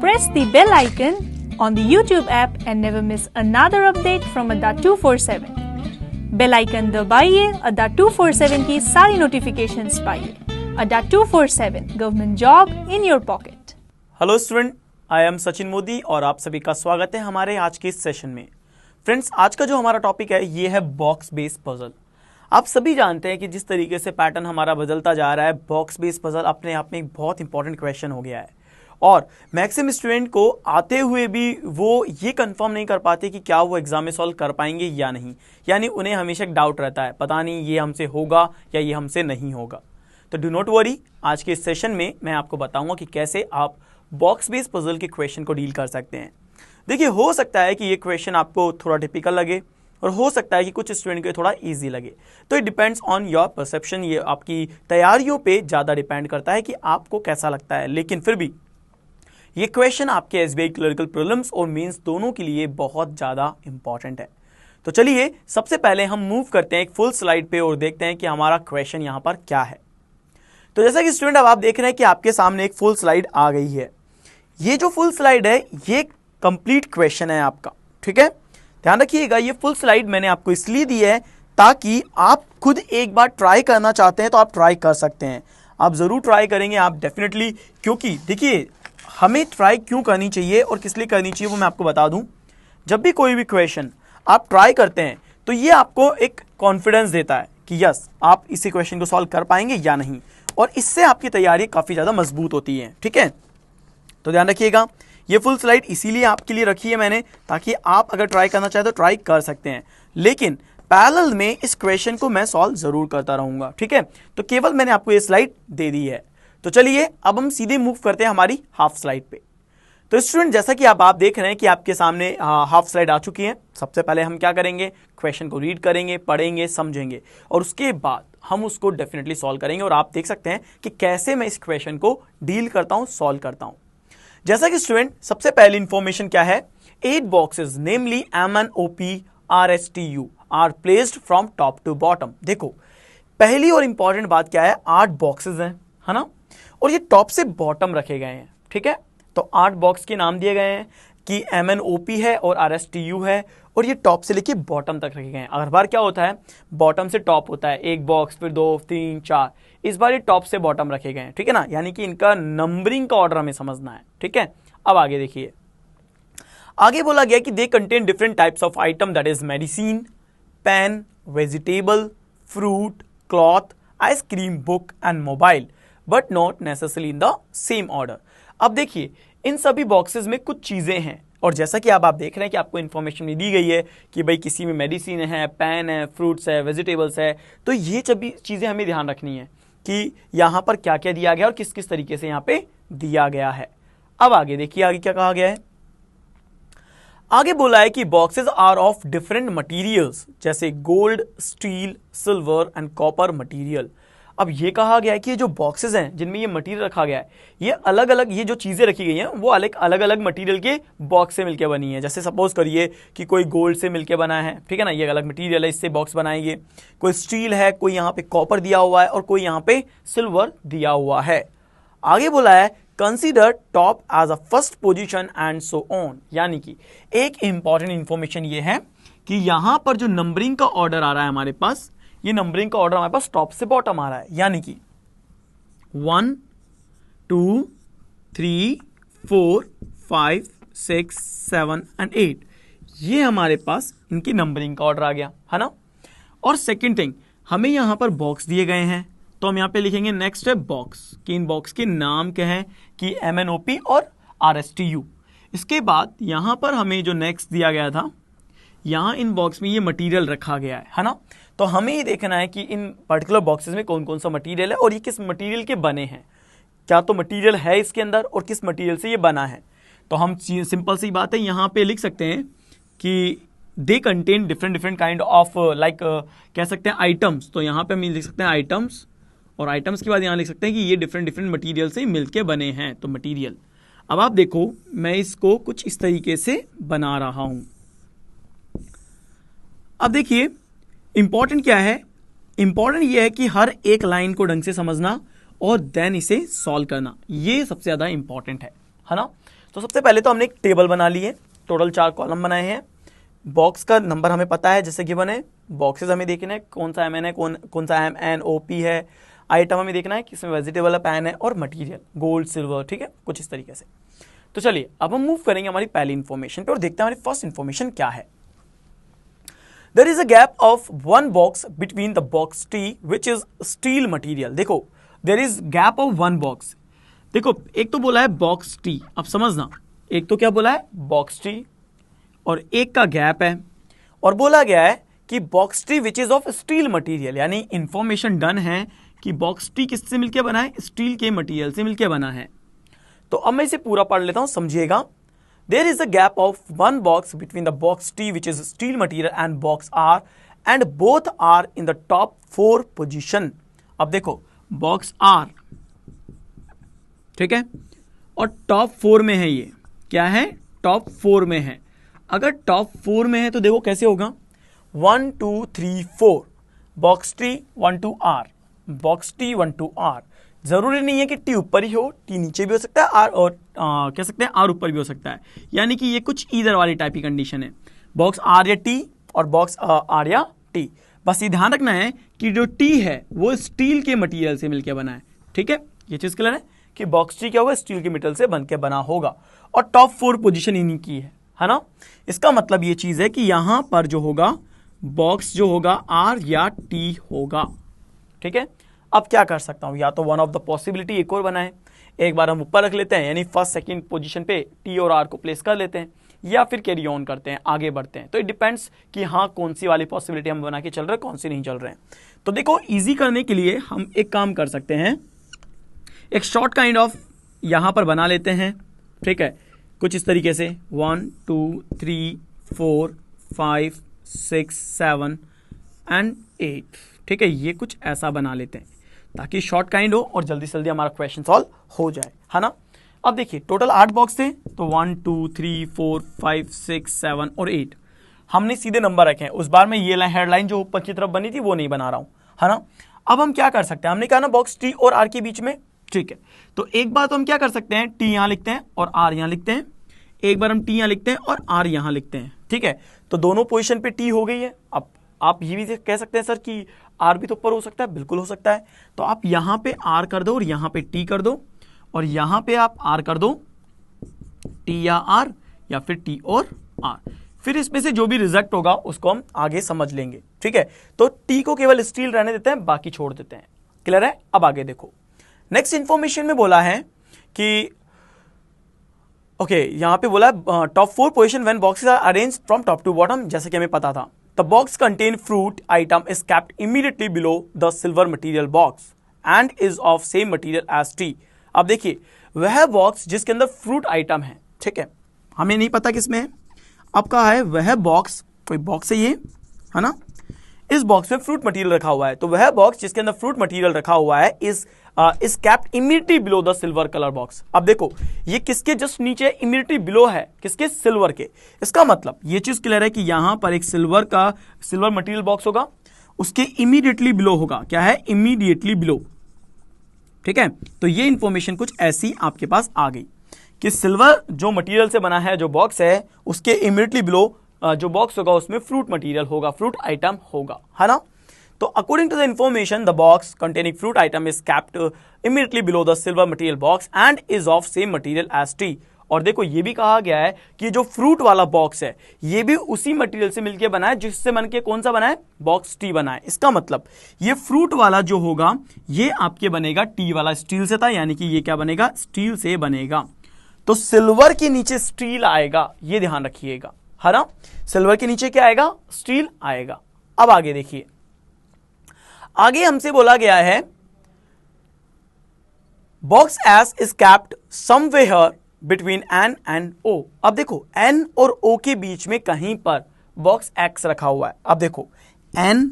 Press the bell icon on the YouTube app and never miss another update from Adda 247. Bell icon दबाइए, अड्डा 247 की सारी notifications पाइए। Adda 247 government job in your pocket. Hello student, I am Sachin Modi और आप सभी का स्वागत है हमारे आज के इस सेशन में। फ्रेंड्स, आज का जो हमारा टॉपिक है ये है बॉक्स बेस्ड पजल। आप सभी जानते हैं कि जिस तरीके से पैटर्न हमारा बदलता जा रहा है, बॉक्स बेस्ड पजल अपने आप में एक बहुत इंपॉर्टेंट क्वेश्चन हो गया है और मैक्सिमम स्टूडेंट को आते हुए भी वो ये कंफर्म नहीं कर पाते कि क्या वो एग्जाम में सॉल्व कर पाएंगे या नहीं। यानी उन्हें हमेशा एक डाउट रहता है, पता नहीं ये हमसे होगा या ये हमसे नहीं होगा। तो डू नॉट वरी, आज के इस सेशन में मैं आपको बताऊंगा कि कैसे आप बॉक्स बेस्ड पजल के क्वेश्चन को डील कर सकते हैं। देखिए, हो सकता है कि ये क्वेश्चन आपको थोड़ा टिपिकल लगे और हो सकता है कि कुछ स्टूडेंट को थोड़ा इजी लगे। तो it depends on your perception, ये आपकी तैयारियों पे ज़्यादा डिपेंड करता है कि आपको कैसा लगता है। लेकिन फिर भी ये क्वेश्चन आपके एसबीआई क्लरिकल प्रीलिम्स और मेंस दोनों के लिए बहुत ज़्यादा इंपॉर्टेंट है। तो चलिए सबसे पहले हम मूव करते हैं एक फुल स्लाइड पे और देखते हैं कि हमारा क्वेश्चन यहाँ पर क्या है। तो जैसा कि स्टूडेंट अब आप देख रहे हैं कि आपके सामने एक फुल स्लाइड आ गई है। ये जो फुल स्लाइड है ये कंप्लीट क्वेश्चन है आपका, ठीक है। ध्यान रखिएगा, ये फुल स्लाइड मैंने आपको इसलिए दी है ताकि आप खुद एक बार ट्राई करना चाहते हैं तो आप ट्राई कर सकते हैं। आप जरूर ट्राई करेंगे आप डेफिनेटली, क्योंकि देखिए हमें ट्राई क्यों करनी चाहिए और किस लिए करनी चाहिए वो मैं आपको बता दूं। जब भी कोई भी क्वेश्चन आप ट्राई करते हैं तो ये आपको एक कॉन्फिडेंस देता है कि यस आप इसी क्वेश्चन को सॉल्व कर पाएंगे या नहीं, और इससे आपकी तैयारी काफ़ी ज़्यादा मजबूत होती है, ठीक है। तो ध्यान रखिएगा, ये फुल स्लाइड इसीलिए आपके लिए रखी है मैंने ताकि आप अगर ट्राई करना चाहें तो ट्राई कर सकते हैं, लेकिन पैरेलल में इस क्वेश्चन को मैं सॉल्व जरूर करता रहूंगा, ठीक है। तो केवल मैंने आपको ये स्लाइड दे दी है। तो चलिए अब हम सीधे मूव करते हैं हमारी हाफ स्लाइड पे। तो स्टूडेंट, जैसा कि आप देख रहे हैं कि आपके सामने हाफ स्लाइड आ चुकी है। सबसे पहले हम क्या करेंगे, क्वेश्चन को रीड करेंगे, पढ़ेंगे, समझेंगे और उसके बाद हम उसको डेफिनेटली सॉल्व करेंगे। और आप देख सकते हैं कि कैसे मैं इस क्वेश्चन को डील करता हूं, सॉल्व करता हूं। जैसा कि स्टूडेंट सबसे पहली इंफॉर्मेशन क्या है, 8 boxes namely MNOP RSTU are placed from top to bottom. देखो पहली और इंपॉर्टेंट बात क्या है, 8 बॉक्सेस हैं, है ना, और ये टॉप से बॉटम रखे गए हैं, ठीक है। तो 8 बॉक्स के नाम दिए गए हैं कि MNOP है और RSTU है और ये टॉप से लेके बॉटम तक रखे गए हैं। हर बार क्या होता है, बॉटम से टॉप होता है, एक बॉक्स, फिर 2, 3, 4। इस बार ये टॉप से बॉटम रखे गए हैं, ठीक है ना। यानी कि इनका नंबरिंग का ऑर्डर हमें समझना है, ठीक है। अब आगे देखिए, आगे बोला गया कि they contain different types of item, that is medicine, pen, vegetable, fruit, cloth, ice cream, book and mobile, but not necessarily in the same order. अब देखिए इन सभी बॉक्सेस में कुछ चीजें हैं और जैसा कि आप देख रहे हैं कि आपको इन्फॉर्मेशन भी दी गई है कि भाई किसी में मेडिसिन है, पेन है, फ्रूट्स है, वेजिटेबल्स है। तो ये सभी चीजें हमें ध्यान रखनी है कि यहाँ पर क्या क्या दिया गया और किस किस तरीके से यहाँ पे दिया गया है। अब आगे देखिए, आगे क्या कहा गया है। आगे बोला है कि boxes are of different materials, जैसे gold, steel, silver and copper material. अब ये कहा गया है कि ये जो बॉक्सेस हैं जिनमें ये मटेरियल रखा गया है, ये अलग अलग, ये जो चीजें रखी गई हैं वो अलग अलग मटेरियल के बॉक्स से मिलकर बनी है। जैसे सपोज करिए कि कोई गोल्ड से मिलकर बना है, ठीक है ना, ये अलग मटेरियल है, इससे बॉक्स बनाएंगे। कोई स्टील है, कोई यहाँ पे कॉपर दिया हुआ है और कोई यहाँ पे सिल्वर दिया हुआ है। आगे बोला है consider top as a first position and so on. यानी कि एक इंपॉर्टेंट इंफॉर्मेशन ये है कि यहां पर जो नंबरिंग का ऑर्डर आ रहा है हमारे पास, ये नंबरिंग का ऑर्डर हमारे पास टॉप से बॉटम आ रहा है। यानी कि 1, 2, 3, 4, 5, 6, 7 एंड 8, ये हमारे पास इनकी नंबरिंग का ऑर्डर आ गया, है ना। और सेकेंड थिंग, हमें यहां पर बॉक्स दिए गए हैं तो हम यहाँ पे लिखेंगे नेक्स्ट है बॉक्स, कि इन बॉक्स के नाम क्या है कि MNOP और RSTU। इसके बाद यहाँ पर हमें जो नेक्स्ट दिया गया था, यहाँ इन बॉक्स में ये मटेरियल रखा गया है ना। तो हमें ये देखना है कि इन पर्टिकुलर बॉक्सेस में कौन कौन सा मटेरियल है और ये किस मटेरियल के बने हैं, क्या तो मटेरियल है इसके अंदर और किस मटेरियल से ये बना है। तो हम सिंपल सी बात है यहाँ पे लिख सकते हैं कि they contain different kind of like कह सकते हैं आइटम्स। तो यहाँ पे हम लिख सकते हैं आइटम्स, और आइटम्स के बाद यहाँ लिख सकते हैं कि ये डिफरेंट मटेरियल से मिलके बने हैं। तो मटेरियल, अब आप देखो मैं इसको कुछ इस तरीके से बना रहा हूं। अब देखिए इंपॉर्टेंट क्या है, इंपॉर्टेंट ये है कि हर एक लाइन को ढंग से समझना और देन इसे सॉल्व करना, ये सबसे ज्यादा इंपॉर्टेंट है है ना। तो सबसे पहले तो हमने एक टेबल बना ली है, टोटल 4 कॉलम बनाए हैं। बॉक्स का नंबर हमें पता है जैसे गिवन है, बॉक्सेस हमें देखना है कौन सा MN है, कौन सा MNOP है। आइटम हमें देखना है किसमें वेजिटेबल है, पैन है, और मटेरियल गोल्ड सिल्वर, ठीक है, कुछ इस तरीके से। तो चलिए अब हम मूव करेंगे हमारी पहली इन्फॉर्मेशन पे और देखते हैं हमारी फर्स्ट इन्फॉर्मेशन क्या है। There is a gap of 1 box between the box T which is steel material। देखो there is gap of 1 box। देखो एक तो बोला है बॉक्स T, अब समझना, एक तो क्या बोला है बॉक्स T और एक का गैप है, और बोला गया है कि box T which is of steel material, यानी इंफॉर्मेशन डन है कि बॉक्स T किससे मिलकर बना है, स्टील के मटेरियल से मिलकर बना है। तो अब मैं इसे पूरा पढ़ लेता हूं, समझिएगा। There is a gap of 1 box between the box T which is steel material and box R and both are in the top 4 position। अब देखो बॉक्स R, ठीक है, और टॉप 4 में है, ये क्या है, टॉप 4 में है। अगर टॉप 4 में है तो देखो कैसे होगा, 1 2 3 4, box T 1 2 R, box T 1 2 R। जरूरी नहीं है कि T ऊपर ही हो, T नीचे भी हो सकता है, R और कह सकते हैं R ऊपर भी हो सकता है, यानी कि ये कुछ ईदर वाली टाइप की कंडीशन है, बॉक्स R या T और बॉक्स R या T। बस ये ध्यान रखना है कि जो T है वो स्टील के मटेरियल से मिलकर बना है, ठीक है, ये चीज क्लियर है कि बॉक्स T क्या होगा, स्टील के मटेरियल से बनकर बना होगा, और टॉप 4 पोजीशन इन्हीं की है ना। इसका मतलब ये चीज है कि यहां पर जो होगा बॉक्स जो होगा R या T होगा, ठीक है। अब क्या कर सकता हूं, या तो वन ऑफ द पॉसिबिलिटी एक और बनाए, एक बार हम ऊपर रख लेते हैं, यानी फर्स्ट सेकंड पोजीशन पे T और R को प्लेस कर लेते हैं, या फिर कैरी ऑन करते हैं, आगे बढ़ते हैं। तो इट डिपेंड्स कि हाँ कौन सी वाली पॉसिबिलिटी हम बना के चल रहे हैं, कौन सी नहीं चल रहे हैं। तो देखो इजी करने के लिए हम एक काम कर सकते हैं, एक शॉर्ट काइंड ऑफ यहां पर बना लेते हैं, ठीक है, कुछ इस तरीके से 1 2 3 4 5 6 7 एंड 8, ठीक है, ये कुछ ऐसा बना लेते हैं ताकि शॉर्ट काइंड हो और जल्दी से जल्दी हमारा क्वेश्चन सॉल्व हो जाए, है ना। अब देखिए टोटल 8 बॉक्स थे, तो 1 2 3 4 5 6 7 और 8 हमने सीधे नंबर रखे हैं। उस बार में ये हेडलाइन जो ऊपर की तरफ बनी थी वो नहीं बना रहा हूं, है ना। अब हम क्या कर सकते हैं, हमने कहा ना बॉक्स T और R के बीच में, ठीक है, तो एक बार तो हम क्या कर सकते हैं, T यहां लिखते हैं और R यहां लिखते हैं, एक बार हम T यहां लिखते हैं और R यहां लिखते हैं, ठीक है। तो दोनों पोजीशन पे T हो गई है। अब आप ये भी कह सकते हैं सर कि R भी तो ऊपर हो सकता है, बिल्कुल हो सकता है। तो आप यहां पे R कर दो और यहां पे T कर दो, और यहां पे आप R कर दो, T या R या फिर T और R, फिर इसमें से जो भी रिजल्ट होगा उसको हम आगे समझ लेंगे, ठीक है। तो T को केवल स्टील रहने देते हैं, बाकी छोड़ देते हैं, क्लियर है। अब आगे देखो नेक्स्ट इंफॉर्मेशन में बोला है कि ओके, यहां पे बोला top 4 position when boxes are arranged from top to bottom, जैसे कि हमें पता था। The box contain fruit item is kept immediately below the silver material box and is of same material as T। अब देखिए वह बॉक्स जिसके अंदर फ्रूट आइटम है, ठीक है, हमें नहीं पता किसमें है। अब कहा है वह बॉक्स, कोई बॉक्स है ये, है ना, इस बॉक्स में फ्रूट मटेरियल रखा हुआ है, तो वह बॉक्स जिसके अंदर फ्रूट मटेरियल रखा हुआ है is kept immediately below the silver colour box. अब देखो ये किसके जस्ट नीचे इमीडिएटली बिलो है, किसके, सिल्वर के। इसका मतलब ये चीज क्लियर है कि यहां पर एक सिल्वर मटेरियल बॉक्स होगा, उसके इमीडिएटली बिलो होगा, क्या है, इमीडिएटली बिलो, ठीक है। तो ये इंफॉर्मेशन कुछ ऐसी आपके पास आ गई कि सिल्वर जो मटेरियल से बना है जो बॉक्स है, उसके इमीडिएटली बिलो जो बॉक्स होगा उसमें फ्रूट मटेरियल होगा, फ्रूट आइटम होगा, है ना। तो according to the information the box containing fruit item is kept immediately below the silver material box and is of same material as T। और देखो ये भी कहा गया है कि जो फ्रूट वाला बॉक्स है ये भी उसी मटेरियल से मिलकर बना है जिससे बनके कौन सा बना है, बॉक्स T बना है। इसका मतलब ये फ्रूट वाला जो होगा ये आपके बनेगा T वाला, स्टील से था, यानी कि ये क्या बनेगा, स्टील से बनेगा। तो सिल्वर के नीचे स्टील आएगा, ये ध्यान रखिएगा, है ना। सिल्वर के नीचे क्या आएगा, स्टील आएगा। अब आगे देखिए, आगे हमसे बोला गया है box S is kept somewhere between N and O। अब देखो N और O के बीच में कहीं पर बॉक्स X रखा हुआ है। अब देखो N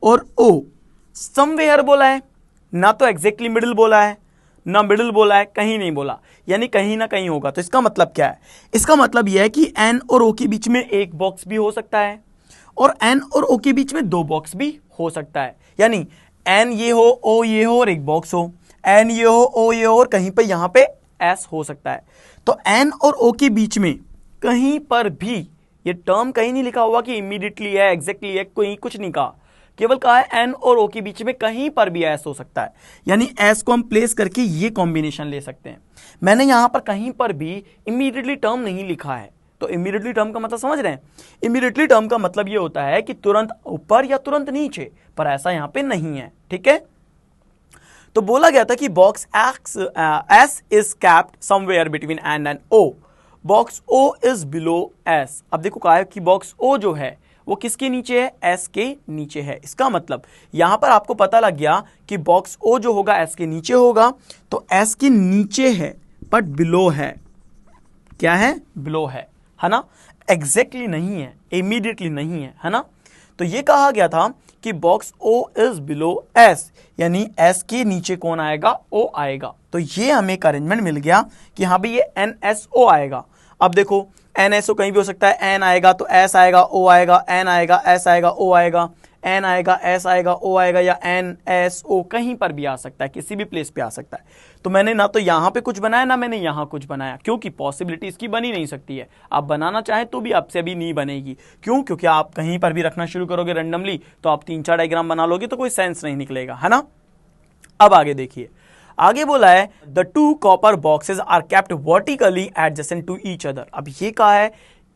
और O समवेयर बोला है, ना तो एग्जैक्टली मिडिल बोला है, ना मिडिल बोला है, कहीं नहीं बोला, यानी कहीं ना कहीं होगा। तो इसका मतलब क्या है, इसका मतलब यह है कि N और O के बीच में एक बॉक्स भी हो सकता है और N और O के बीच में 2 बॉक्स भी हो सकता है, यानी N ये हो, O ये हो और एक बॉक्स हो, N ये हो, O ये हो और कहीं पे यहां पे एस हो सकता है। तो एन और ओ के बीच में कहीं पर भी ये टर्म कहीं नहीं लिखा हुआ कि इमीडिएटली है, एग्जैक्टली है, कोई कुछ नहीं कहा, केवल कहा है एन और ओ के बीच में कहीं पर भी एस हो सकता है, यानी एस को हम प्लेस करके ये कॉम्बिनेशन ले सकते हैं। मैंने यहां पर कहीं पर भी इमीडिएटली टर्म नहीं लिखा है। तो इमीडिएटली टर्म का मतलब समझ रहे हैं? इमीडिएटली टर्म का मतलब ये होता है कि तुरंत ऊपर या तुरंत नीचे, पर ऐसा यहां पे नहीं है। ठीक है, तो बोला गया था कि box S is kept somewhere between N and O, box O is below S. अब देखो कहा है कि बॉक्स ओ जो है वो किसके नीचे है? एस के नीचे है। इसका मतलब यहां पर आपको पता लग गया कि बॉक्स ओ जो होगा एस के नीचे होगा, तो एस के नीचे है बट बिलो है। क्या है? बिलो है ना? एग्जैक्टली नहीं है, इमीडिएटली नहीं है ना? तो ये कहा गया था कि box O is below S, यानी एस के नीचे कौन आएगा? ओ आएगा। तो ये हमें एक अरेंजमेंट मिल गया कि हाँ भाई ये एन एस ओ आएगा। अब देखो एन एस ओ कहीं भी हो सकता है, एन आएगा तो एस आएगा, ओ आएगा, एन आएगा, एस आएगा, ओ आएगा, एन आएगा, एस आएगा, ओ आएगा, या एन एस ओ कहीं पर भी आ सकता है, किसी भी प्लेस पे आ सकता है। तो मैंने ना तो यहां पे कुछ बनाया ना मैंने यहां कुछ बनाया, क्योंकि पॉसिबिलिटी इसकी बनी नहीं सकती है। आप बनाना चाहें तो भी आपसे अभी नहीं बनेगी। क्यों? क्योंकि आप कहीं पर भी रखना शुरू करोगे रैंडमली तो आप 3-4 डायग्राम बना लोगे तो कोई सेंस नहीं निकलेगा, है ना? अब आगे देखिए, आगे बोला है the two copper boxes are kept vertically adjacent to each other. अब ये कहा है,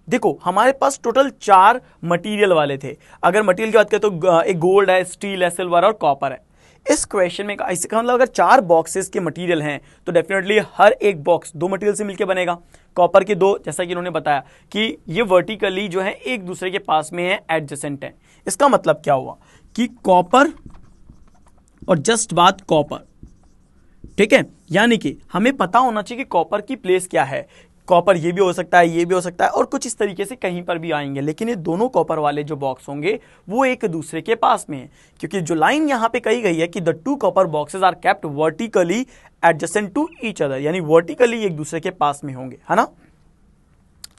देखो हमारे पास टोटल 4 मटेरियल वाले थे। अगर मटेरियल की बात करें तो एक गोल्ड है, स्टील है, सिल्वर और कॉपर है। इस क्वेश्चन में इसका मतलब अगर 4 बॉक्सेस के मटेरियल हैं तो डेफिनेटली हर एक बॉक्स 2 मटेरियल से मिलकर बनेगा। कॉपर के 2, जैसा कि इन्होंने बताया कि ये वर्टिकली जो है एक दूसरे के पास में है, एडजेसेंट है। इसका मतलब क्या हुआ कि कॉपर और जस्ट बात कॉपर, ठीक है, यानी कि हमें पता होना चाहिए कि कॉपर की प्लेस क्या है। कॉपर ये भी हो सकता है, ये भी हो सकता है, और कुछ इस तरीके से कहीं पर भी आएंगे, लेकिन ये दोनों कॉपर वाले जो बॉक्स होंगे वो एक दूसरे के पास में है, क्योंकि जो लाइन यहां पे कही गई है कि the two copper boxes are kept vertically adjacent to each other, यानी वर्टिकली एक दूसरे के पास में होंगे, है ना?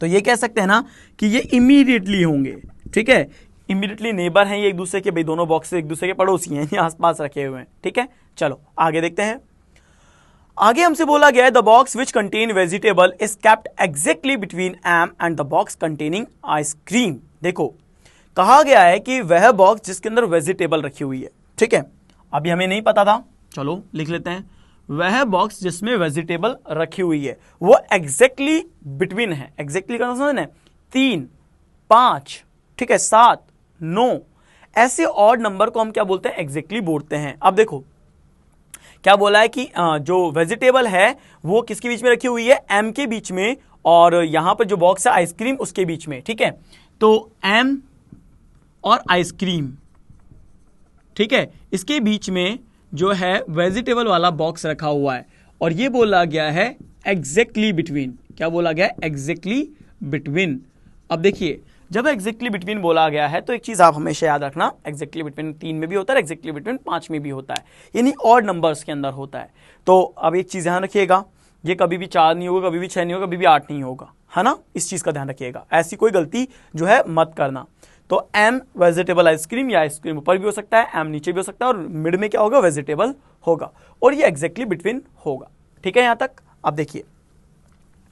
तो ये कह सकते हैं ना कि ये इमीडिएटली होंगे। ठीक है, इमीडिएटली नेबर हैं ये एक दूसरे के, भाई दोनों बॉक्सेस एक दूसरे के पड़ोसी हैं, आसपास रखे हुए हैं। ठीक है, चलो आगे देखते हैं। आगे हमसे बोला गया है the box which contain vegetable is kept exactly between M and the box containing ice cream. देखो कहा गया है कि वह बॉक्स जिसके अंदर वेजिटेबल रखी हुई है। ठीक है, अभी हमें नहीं पता था, चलो लिख लेते हैं। वह बॉक्स जिसमें वेजिटेबल रखी हुई है वो एग्जैक्टली बिटवीन है। एग्जैक्टली का समझना है 3, 5, ठीक है, 7, 9, ऐसे ऑड नंबर को हम क्या बोलते हैं? एग्जैक्टली बोलते हैं। अब देखो क्या बोला है कि जो वेजिटेबल है वो किसके बीच में रखी हुई है? एम के बीच में, और यहां पर जो बॉक्स है आइसक्रीम उसके बीच में। ठीक है, तो एम और आइसक्रीम, ठीक है, इसके बीच में जो है वेजिटेबल वाला बॉक्स रखा हुआ है, और ये बोला गया है एग्जैक्टली बिटवीन। क्या बोला गया है? Exactly between. अब देखिए जब एग्जैक्टली बिटवीन बोला गया है तो एक चीज आप हमेशा याद रखना, एग्जैक्टली बिटवीन 3 में भी होता है, एग्जैक्टली बिटवीन 5 में भी होता है, यानी ऑड नंबर्स के अंदर होता है। तो अब एक चीज ध्यान रखिएगा, ये कभी भी 4 नहीं होगा, कभी भी 6 नहीं होगा, कभी भी 8 नहीं होगा, है ना? इस चीज का ध्यान रखिएगा, ऐसी कोई गलती जो है मत करना। तो एम वेजिटेबल आइसक्रीम, या आइसक्रीम ऊपर भी हो सकता है, एम नीचे भी हो सकता है, और मिड में क्या होगा? वेजिटेबल होगा, और ये एग्जैक्टली बिटवीन होगा। ठीक है, यहां तक। अब देखिए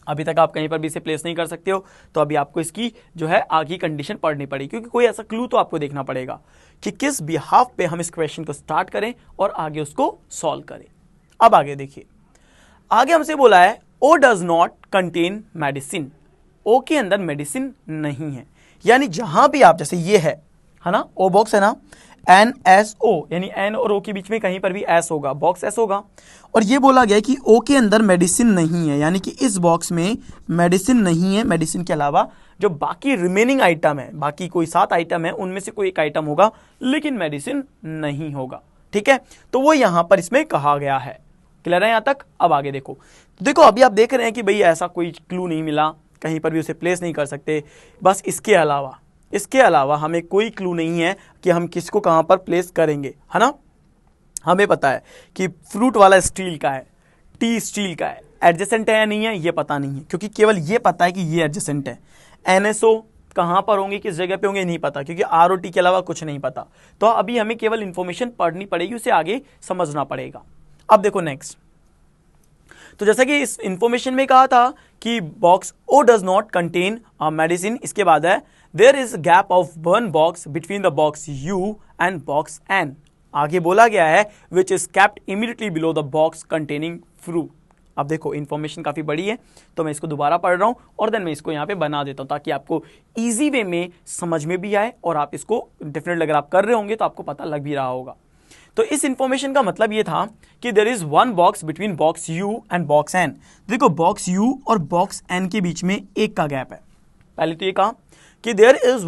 अभी तक आप कहीं पर भी इसे प्लेस नहीं कर सकते हो, तो अभी आपको इसकी जो है आगे कंडीशन पढ़नी पड़ेगी, क्योंकि कोई ऐसा क्लू तो आपको देखना पड़ेगा कि किस बिहाफ पे हम इस क्वेश्चन को स्टार्ट करें और आगे उसको सॉल्व करें। अब आगे देखिए, आगे हमसे बोला है ओ डज नॉट कंटेन मेडिसिन। ओ के अंदर मेडिसिन नहीं है, यानी जहां भी आप, जैसे ये है ना, ओ बॉक्स है ना, एन एस ओ, यानी एन और ओ के बीच में कहीं पर भी एस होगा, बॉक्स एस होगा, और ये बोला गया कि ओ के अंदर मेडिसिन नहीं है, यानी कि इस बॉक्स में मेडिसिन नहीं है। मेडिसिन के अलावा जो बाकी रिमेनिंग आइटम है, बाकी कोई 7 आइटम है, उनमें से कोई एक आइटम होगा, लेकिन मेडिसिन नहीं होगा। ठीक है, तो वो यहां पर इसमें कहा गया है। क्लियर है यहां तक? अब आगे देखो, तो देखो अभी आप देख रहे हैं कि भाई ऐसा कोई क्लू नहीं मिला, कहीं पर भी उसे प्लेस नहीं कर सकते। बस इसके अलावा हमें कोई क्लू नहीं है कि हम किसको कहां पर प्लेस करेंगे, है ना? हमें पता है कि फ्रूट वाला स्टील का है, टी स्टील का है, एडजेसेंट है या नहीं है ये पता नहीं है, क्योंकि केवल ये पता है कि ये एडजेसेंट है। एनएसओ कहां पर होंगे, किस जगह पे होंगे नहीं पता, क्योंकि आर और टी के अलावा कुछ नहीं पता। तो अभी हमें केवल इंफॉर्मेशन पढ़नी पड़ेगी, उसे आगे समझना पड़ेगा। अब देखो नेक्स्ट, तो जैसा कि इस इंफॉर्मेशन में कहा था कि box O does not contain medicine, इसके बाद है there is gap of 1 box between the box U and box N. आगे बोला गया है which is kept immediately below the box containing fruit. अब देखो इंफॉर्मेशन काफी बड़ी है, तो मैं इसको दोबारा पढ़ रहा हूं और देन मैं इसको यहां पे बना देता हूं ताकि आपको इजी वे में समझ में भी आए और आप इसको डेफिनेटली अगर आप कर रहे होंगे तो आपको पता लग भी रहा होगा। तो इस इंफॉर्मेशन का मतलब ये था कि there is 1 box between box U and box N. देखो बॉक्स यू और बॉक्स एन के बीच में एक का गैप है। पहले तो ये कहा कि there is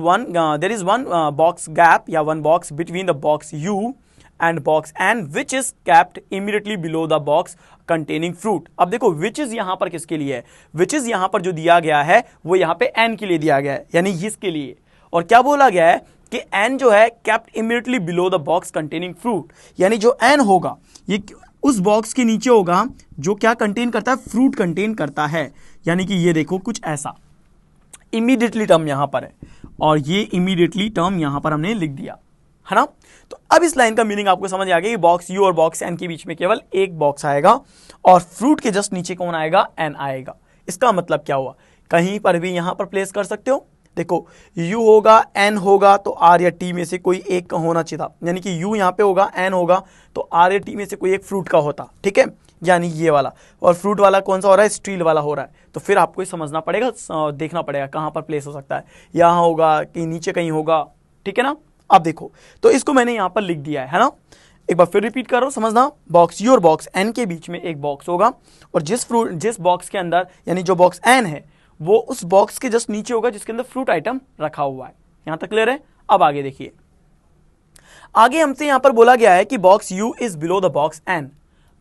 one box gap या 1 box between the box U and box N which is kept immediately below the box containing fruit. अब देखो विच इज यहां पर किसके लिए है, विच इज यहां पर जो दिया गया है वो यहां पे एन के लिए दिया गया है, यानी इसके लिए। और क्या बोला गया है कि एन जो है kept immediately below the box containing fruit, यानी जो एन होगा ये उस बॉक्स के नीचे होगा जो क्या कंटेन करता है, फ्रूट कंटेन करता है। यानी कि ये देखो कुछ ऐसा इमीडिएटली टर्म यहां पर है और ये इमीडिएटली टर्म यहां पर हमने लिख दिया है ना। तो अब इस लाइन का मीनिंग आपको समझ आ गया कि बॉक्स यू और बॉक्स एन के बीच में केवल एक बॉक्स आएगा और फ्रूट के जस्ट नीचे कौन आएगा, एन आएगा। इसका मतलब क्या हुआ, कहीं पर भी यहां पर प्लेस कर सकते हो। देखो u होगा n होगा तो r या t में से कोई एक का होना चाहिए था, यानी कि u यहाँ पे होगा n होगा तो r या t में से कोई एक फ्रूट का होता, ठीक है, यानी ये वाला। और फ्रूट वाला कौन सा हो रहा है, स्टील वाला हो रहा है। तो फिर आपको समझना पड़ेगा, देखना पड़ेगा कहाँ पर प्लेस हो सकता है, यहाँ होगा कि नीचे कहीं होगा, ठीक है ना। अब देखो तो इसको मैंने यहाँ पर लिख दिया है ना। एक बार फिर रिपीट कर रहा हूँ, समझना। बॉक्स यू और बॉक्स एन के बीच में एक बॉक्स होगा और जिस बॉक्स के अंदर यानी जो बॉक्स एन है वो उस बॉक्स के जस्ट नीचे होगा जिसके अंदर फ्रूट आइटम रखा हुआ है। यहां तक क्लियर है। अब आगे देखिए, आगे हमसे यहां पर बोला गया है कि box U is below the box N.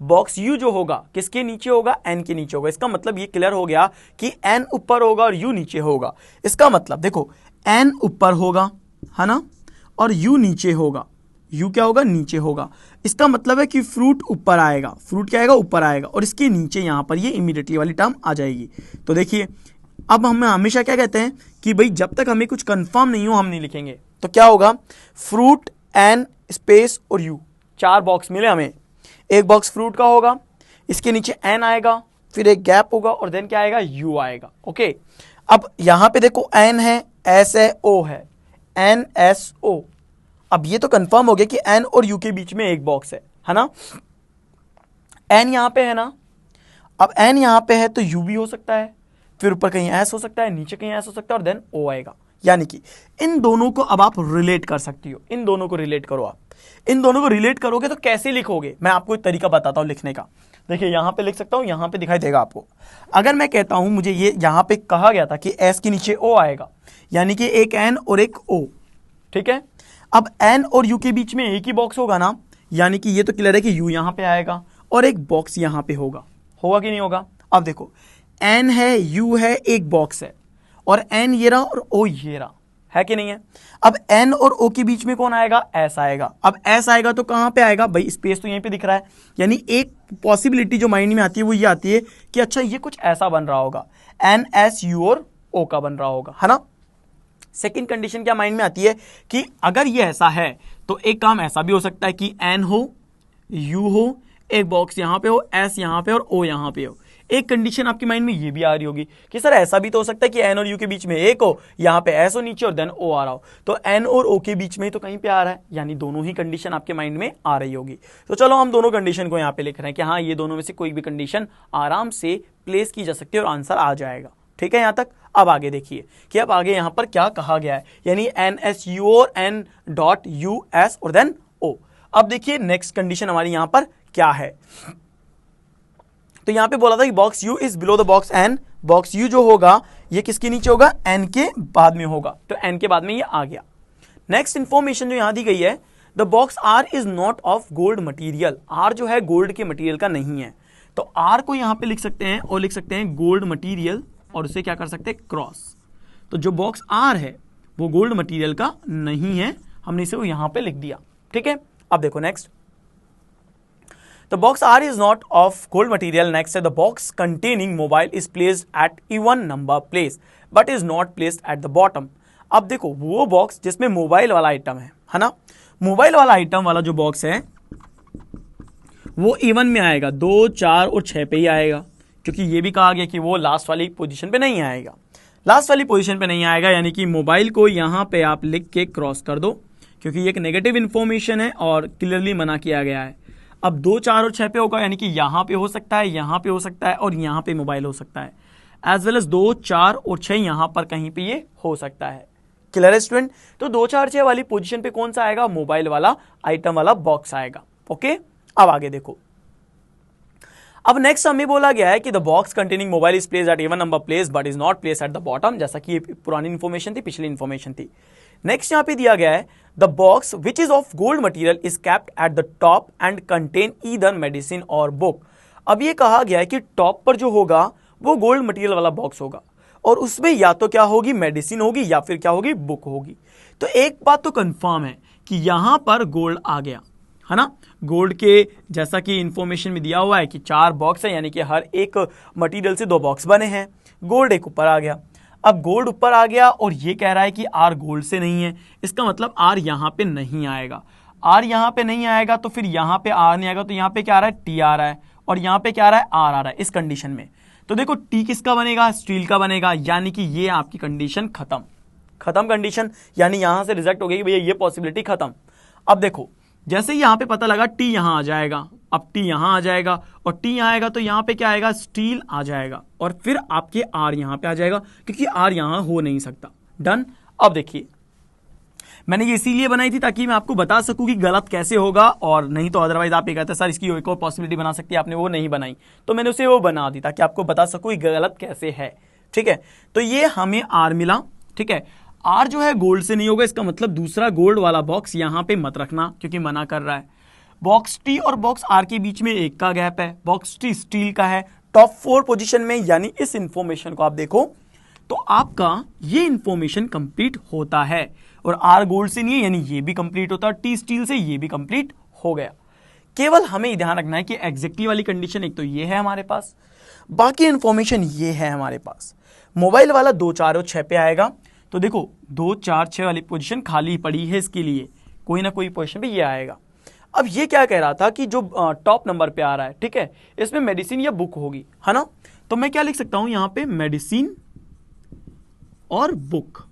Box U जो होगा किसके नीचे होगा, एन के नीचे होगा। इसका मतलब ये क्लियर हो गया कि एन ऊपर होगा और यू नीचे होगा। इसका मतलब देखो एन ऊपर होगा है ना और यू नीचे होगा, यू क्या होगा, नीचे होगा। इसका मतलब है कि फ्रूट ऊपर आएगा, फ्रूट क्या आएगा, ऊपर आएगा और इसके नीचे यहां पर ये इमीडिएटली वाली टर्म आ जाएगी। तो देखिए अब हम हमेशा क्या कहते हैं कि भाई जब तक हमें कुछ कंफर्म नहीं हो हम नहीं लिखेंगे। तो क्या होगा, फ्रूट एन स्पेस और यू, 4 बॉक्स मिले हमें। एक बॉक्स फ्रूट का होगा, इसके नीचे एन आएगा, फिर एक गैप होगा और देन क्या आएगा, यू आएगा। ओके, अब यहां पे देखो एन है, एस है, ओ है, एन एस ओ। अब ये तो कंफर्म हो गया कि एन और यू के बीच में एक बॉक्स है ना। एन यहां पे है ना, अब एन यहां पे है तो यू भी हो सकता है, फिर ऊपर कहीं एस हो सकता है, नीचे कहीं एस हो सकता है और देन ओ आएगा। यानी कि इन दोनों को अब आप रिलेट कर सकती हो, इन दोनों को रिलेट करो। आप इन दोनों को रिलेट करोगे तो कैसे लिखोगे, मैं आपको एक तरीका बताता हूं लिखने का। देखिए यहां पे लिख सकता हूं, यहां पे दिखाई देगा आपको। अगर मैं कहता हूं मुझे ये यहां पे कहा गया था कि एस के नीचे ओ आएगा, यानी कि एक एन और एक ओ, ठीक है। अब एन और यू के बीच में एक ही बॉक्स होगा ना, यानी कि ये तो क्लियर है कि यू यहां पे आएगा और एक बॉक्स यहां पे होगा कि नहीं होगा। अब देखो एन है, यू है, एक बॉक्स है और एन ये रहा और ओ ये रहा, है कि नहीं है। अब एन और ओ के बीच में कौन आएगा, एस आएगा। अब एस आएगा तो कहां पे आएगा भाई, स्पेस तो यहीं पे दिख रहा है। यानी एक पॉसिबिलिटी जो माइंड में आती है वो ये आती है कि अच्छा ये कुछ ऐसा बन रहा होगा, एन एस यू और ओ का बन रहा होगा, है ना। सेकेंड कंडीशन क्या माइंड में आती है कि अगर ये ऐसा है तो एक काम ऐसा भी हो सकता है कि एन हो, यू हो, एक बॉक्स यहां पे हो, एस यहां पे और ओ यहां पे हो। एक कंडीशन आपके माइंड में ये भी आ रही होगी कि सर ऐसा भी तो हो सकता है कि एन और यू के बीच में एक हो, यहां पे एस हो नीचे और देन ओ आ रहा हो। तो एन और ओ के बीच में ही तो कहीं पे आ रहा है, यानी दोनों ही कंडीशन आपके माइंड में आ रही होगी। तो चलो हम दोनों कंडीशन को यहां पे लिख रहे हैं कि हाँ ये दोनों में से कोई भी कंडीशन आराम से प्लेस की जा सकती है और आंसर आ जाएगा, ठीक है यहां तक। अब आगे देखिए कि अब आगे यहां पर क्या कहा गया है, यानी एन एस यू और एन डॉट यू एस और देन ओ। अब देखिए नेक्स्ट कंडीशन हमारी यहां पर क्या है। तो यहां पे बोला था कि box U is below the box N. Box U जो होगा ये किसके नीचे होगा, एन के बाद में होगा, तो एन के बाद में ये आ गया। नेक्स्ट इंफॉर्मेशन जो यहां दी गई है, the box R is not of gold material. R जो है गोल्ड के मटीरियल का नहीं है, तो आर को यहां पे लिख सकते हैं और लिख सकते हैं गोल्ड मटीरियल और उसे क्या कर सकते हैं, क्रॉस। तो जो बॉक्स आर है वो गोल्ड मटीरियल का नहीं है, हमने इसे यहां पे लिख दिया, ठीक है। अब देखो next, the box R is not of gold material. Next है the box containing mobile is placed at even number place but is not placed at the bottom. अब देखो वो बॉक्स जिसमें मोबाइल वाला आइटम है ना, मोबाइल वाला item वाला जो बॉक्स है वो इवन में आएगा, 2, 4 और 6 पे ही आएगा। क्योंकि ये भी कहा गया कि वो लास्ट वाली पोजीशन पे नहीं आएगा। लास्ट वाली पोजीशन पे नहीं आएगा यानी कि मोबाइल को यहाँ पे आप लिख के क्रॉस कर दो, क्योंकि ये एक नेगेटिव इन्फॉर्मेशन है और क्लियरली मना किया गया है। अब 2, 4 और 6 पे होगा, यानी कि यहाँ पे हो सकता है, यहाँ पे हो सकता है और यहाँ पे मोबाइल हो सकता है, एज वेल एज 2, 4 और 6 यहाँ पर कहीं पे ये हो सकता है। क्लियर है स्टूडेंट? तो 2, 4, 6 वाली पोजीशन पे कौन सा आएगा? मोबाइल वाला आइटम वाला बॉक्स आएगा। ओके, अब आगे देखो। अब नेक्स्ट हमें बोला गया है कि the box containing mobile is placed at even number place but is not placed at the bottom, जैसा कि पुरानी इन्फॉर्मेशन थी, पिछली इन्फॉर्मेशन थी। नेक्स्ट यहाँ पे दिया गया है the box which is of gold material is kept at the top and contain either medicine और बुक। अब ये कहा गया है कि टॉप पर जो होगा वो गोल्ड मटेरियल वाला बॉक्स होगा और उसमें या तो क्या होगी, मेडिसिन होगी या फिर क्या होगी, बुक होगी। तो एक बात तो कंफर्म है कि यहां पर गोल्ड आ गया है ना। गोल्ड के जैसा कि इंफॉर्मेशन में दिया हुआ है कि 4 बॉक्स है, यानी कि हर एक मटेरियल से 2 बॉक्स बने हैं। गोल्ड एक ऊपर आ गया। अब गोल्ड ऊपर आ गया और ये कह रहा है कि आर गोल्ड से नहीं है, इसका मतलब आर यहां पे नहीं आएगा। आर यहां पे नहीं आएगा तो फिर यहां पे आर नहीं आएगा, तो यहां पे क्या आ रहा है, टी आ रहा है और यहां पे क्या आ रहा है, आर आ रहा है इस कंडीशन में। तो देखो टी किसका बनेगा, स्टील का बनेगा, यानी कि ये आपकी कंडीशन खत्म कंडीशन, यानी यहां से रिजेक्ट हो गई भैया, ये पॉसिबिलिटी खत्म। अब देखो जैसे ही यहां पे पता लगा टी यहां आ जाएगा, अब टी यहां आ जाएगा और टी यहां आएगा तो यहां पे क्या आएगा, स्टील आ जाएगा और फिर आपके आर यहां पे आ जाएगा, क्योंकि आर यहां हो नहीं सकता। डन। अब देखिए मैंने ये इसीलिए बनाई थी ताकि मैं आपको बता सकूं कि गलत कैसे होगा, और नहीं तो अदरवाइज आप ये कहते हैं सर इसकी एक और पॉसिबिलिटी बना सकती है, आपने वो नहीं बनाई, तो मैंने उसे वो बना दी ताकि आपको बता सकूं कि गलत कैसे है। ठीक है, तो ये हमें आर मिला। ठीक है, आर जो है गोल्ड से नहीं होगा, इसका मतलब दूसरा गोल्ड वाला बॉक्स यहां पे मत रखना क्योंकि मना कर रहा है। बॉक्स टी और बॉक्स आर के बीच में 1 का गैप है, बॉक्स टी स्टील का है, टॉप 4 पोजीशन में, यानी इस इंफॉर्मेशन को आप देखो तो आपका ये इंफॉर्मेशन कंप्लीट होता है। और आर गोल्ड से नहीं है, यानी ये भी कंप्लीट होता है, टी स्टील से ये भी कंप्लीट हो गया। केवल हमें ध्यान रखना है कि एग्जैक्टली वाली कंडीशन एक तो ये है हमारे पास, बाकी इंफॉर्मेशन ये है हमारे पास। मोबाइल वाला 2, 4 और 6 पे आएगा, तो देखो 2, 4, 6 वाली पोजीशन खाली पड़ी है, इसके लिए कोई ना कोई पोजीशन पे ये आएगा। अब ये क्या कह रहा था कि जो टॉप नंबर पे आ रहा है, ठीक है, इसमें मेडिसिन या बुक होगी, है ना। तो मैं क्या लिख सकता हूं यहां पे, मेडिसिन और बुक।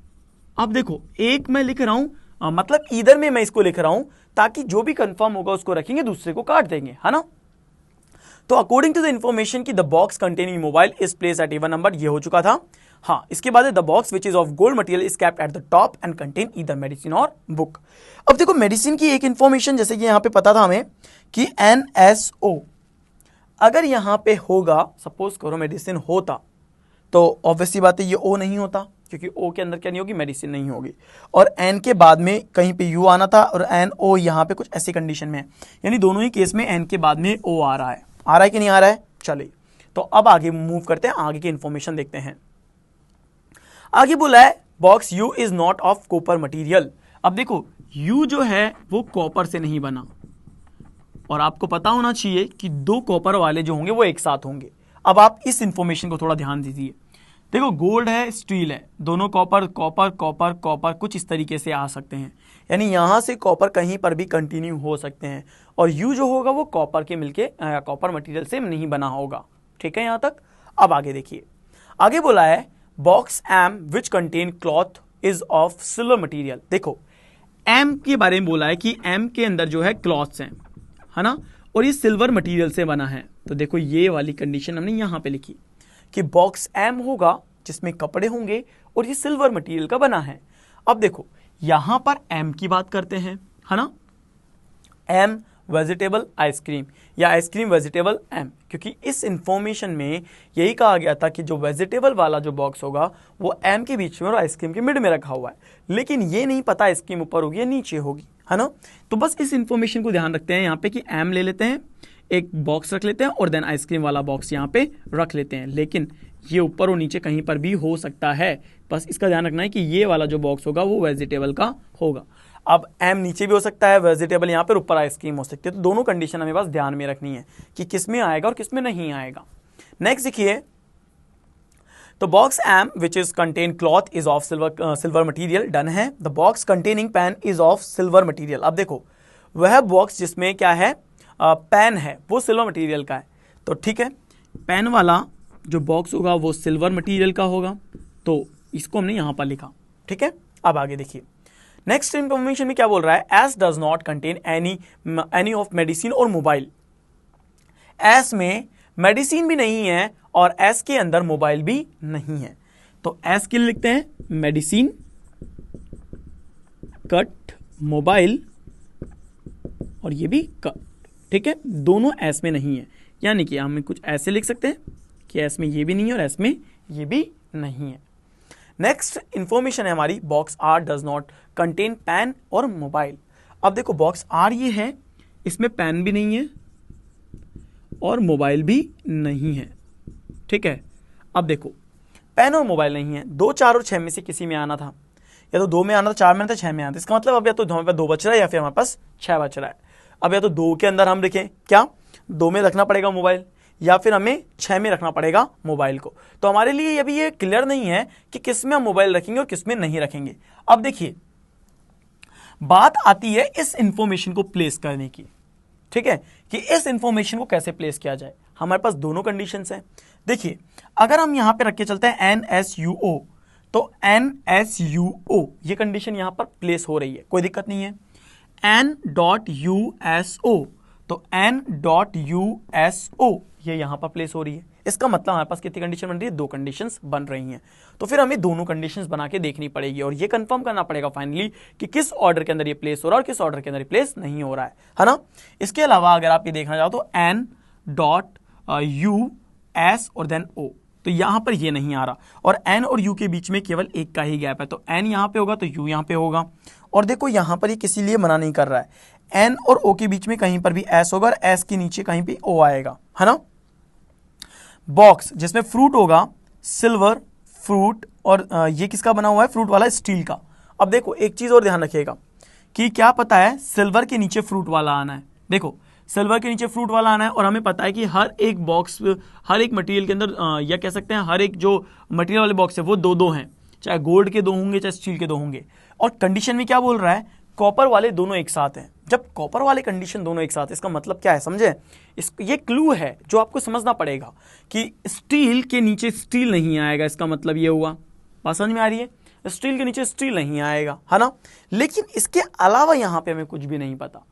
अब देखो एक मैं लिख रहा हूं, मतलब इधर में मैं इसको लिख रहा हूं ताकि जो भी कंफर्म होगा उसको रखेंगे, दूसरे को काट देंगे, है ना। तो अकॉर्डिंग टू द इंफॉर्मेशन की the box containing mobile is place at even number, ये हो चुका था। हाँ, इसके बाद the box which is of gold material is kept at the top and contain either medicine और बुक। अब देखो मेडिसिन की एक इंफॉर्मेशन, जैसे कि यहां पे पता था हमें कि NSO अगर यहां पे होगा, सपोज करो मेडिसिन होता, तो ऑब्वियसली बात है ये O नहीं होता, क्योंकि O के अंदर क्या नहीं होगी, मेडिसिन नहीं होगी, और N के बाद में कहीं पे U आना था और NO यहां पे कुछ ऐसी कंडीशन में है, यानी दोनों ही केस में N के बाद में O आ रहा है कि नहीं आ रहा है। चलिए तो अब आगे मूव करते हैं, आगे की इंफॉर्मेशन देखते हैं। आगे बोला है box U is not of copper material. अब देखो U जो है वो कॉपर से नहीं बना, और आपको पता होना चाहिए कि 2 कॉपर वाले जो होंगे वो एक साथ होंगे। अब आप इस इंफॉर्मेशन को थोड़ा ध्यान दीजिए। देखो गोल्ड है, स्टील है, दोनों कॉपर कॉपर कॉपर कॉपर कुछ इस तरीके से आ सकते हैं, यानी यहां से कॉपर कहीं पर भी कंटिन्यू हो सकते हैं, और U जो होगा वो कॉपर के मिलके कॉपर मटेरियल से नहीं बना होगा। ठीक है यहां तक। अब आगे देखिए, आगे बोला है box M which contain cloth is of silver material. देखो M के बारे में बोला है कि M के अंदर जो है क्लॉथ्स हैं, है ना, और ये सिल्वर मटेरियल से बना है। तो देखो ये वाली कंडीशन हमने यहां पे लिखी कि बॉक्स M होगा जिसमें कपड़े होंगे और ये सिल्वर मटेरियल का बना है। अब देखो यहां पर M की बात करते हैं, है ना, M वेजिटेबल आइसक्रीम या आइसक्रीम वेजिटेबल M, क्योंकि इस इंफॉर्मेशन में यही कहा गया था कि जो वेजिटेबल वाला जो बॉक्स होगा वो M के बीच में और आइसक्रीम के मिड में रखा हुआ है, लेकिन ये नहीं पता आइसक्रीम ऊपर होगी या नीचे होगी, है ना। तो बस इस इंफॉर्मेशन को ध्यान रखते हैं यहाँ पे कि M ले लेते हैं, एक बॉक्स रख लेते हैं और देन आइसक्रीम वाला बॉक्स यहाँ पे रख लेते हैं, लेकिन ये ऊपर और नीचे कहीं पर भी हो सकता है। बस इसका ध्यान रखना है कि ये वाला जो बॉक्स होगा वो वेजिटेबल का होगा। अब M नीचे भी हो सकता है, वेजिटेबल यहाँ पर ऊपर आइसक्रीम हो सकती है, तो दोनों कंडीशन हमें बस ध्यान में रखनी है कि किस में आएगा और किस में नहीं आएगा। नेक्स्ट देखिए, तो box M which is contain cloth is of silver material, done है। The box containing pen is of silver material. अब देखो वह बॉक्स जिसमें क्या है, पेन है, वो सिल्वर मटीरियल का है, तो ठीक है, पेन वाला जो बॉक्स होगा वो सिल्वर मटेरियल का होगा, तो इसको हमने यहां पर लिखा। ठीक है, अब आगे देखिए नेक्स्ट इंफॉर्मेशन में क्या बोल रहा है, S does not contain any of medicine और मोबाइल। एस में मेडिसिन भी नहीं है और एस के अंदर मोबाइल भी नहीं है, तो एस के लिए लिखते हैं मेडिसिन कट मोबाइल और ये भी कट। ठीक है, दोनों एस में नहीं है, यानी कि हम कुछ ऐसे लिख सकते हैं कि एस में ये भी नहीं है और एस में ये भी नहीं है। नेक्स्ट इंफॉर्मेशन है हमारी, box R does not contain pen और मोबाइल। अब देखो बॉक्स आर ये है, इसमें पेन भी नहीं है और मोबाइल भी नहीं है। ठीक है, अब देखो पेन और मोबाइल नहीं है, 2, 4 और 6 में से किसी में आना था, या तो 2 में आना था, 4 में आना था, 6 में आना था। इसका मतलब अब या तो हमारे पास 2 बच रहा है या फिर हमारे पास 6 बच रहा है। अब या तो 2 के अंदर हम लिखें, क्या 2 में रखना पड़ेगा मोबाइल, या फिर हमें 6 में रखना पड़ेगा मोबाइल को। तो हमारे लिए अभी ये क्लियर नहीं है कि किस में हम मोबाइल रखेंगे और किस में नहीं रखेंगे। अब देखिए बात आती है इस इंफॉर्मेशन को प्लेस करने की। ठीक है, कि इस इंफॉर्मेशन को कैसे प्लेस किया जाए। हमारे पास दोनों कंडीशंस हैं। देखिए अगर हम यहां पे रख के चलते हैं NSUO, तो NSUO ये कंडीशन यहां पर प्लेस हो रही है, कोई दिक्कत नहीं है। N.USO, तो N.USO ये यहां पर प्लेस हो रही है। इसका मतलब हमारे पास कितनी कंडीशन बन रही है, 2 कंडीशंस बन रही हैं। तो फिर हमें दोनों कंडीशंस बना के देखनी पड़ेगी और ये कंफर्म करना पड़ेगा फाइनली कि किस ऑर्डर के अंदर ये प्लेस हो रहा है और किस ऑर्डर के अंदर ये प्लेस नहीं हो रहा है ना। इसके अलावा अगर आप ये देखना चाहो तो N.US और देन O, तो यहां पर ये नहीं आ रहा और N और U के बीच में केवल एक का ही गैप है, तो N यहां पे होगा तो U यहां पे होगा। और देखो यहां पर ये किसी लिए मना नहीं कर रहा है, N और O के बीच में कहीं पर भी S होगा और S के नीचे कहीं पे O आएगा, है ना। बॉक्स जिसमें फ्रूट होगा, सिल्वर फ्रूट, और ये किसका बना हुआ है, फ्रूट वाला स्टील का। अब देखो एक चीज और ध्यान रखिएगा कि क्या पता है सिल्वर के नीचे फ्रूट वाला आना है। देखो सिल्वर के नीचे फ्रूट वाला आना है और हमें पता है कि हर एक बॉक्स, हर एक मटेरियल के अंदर या कह सकते हैं हर एक जो मटेरियल वाले बॉक्स है वो 2-2 हैं, चाहे गोल्ड के 2 होंगे चाहे स्टील के 2 होंगे। और कंडीशन में क्या बोल रहा है, कॉपर वाले दोनों एक साथ हैं। जब कॉपर वाले कंडीशन दोनों एक साथ, इसका मतलब क्या है समझे, ये क्लू है जो आपको समझना पड़ेगा कि स्टील के नीचे स्टील नहीं आएगा। इसका मतलब ये हुआ, बात समझ में आ रही है, स्टील के नीचे स्टील नहीं आएगा, है ना। लेकिन इसके अलावा यहां पे हमें कुछ भी नहीं पता।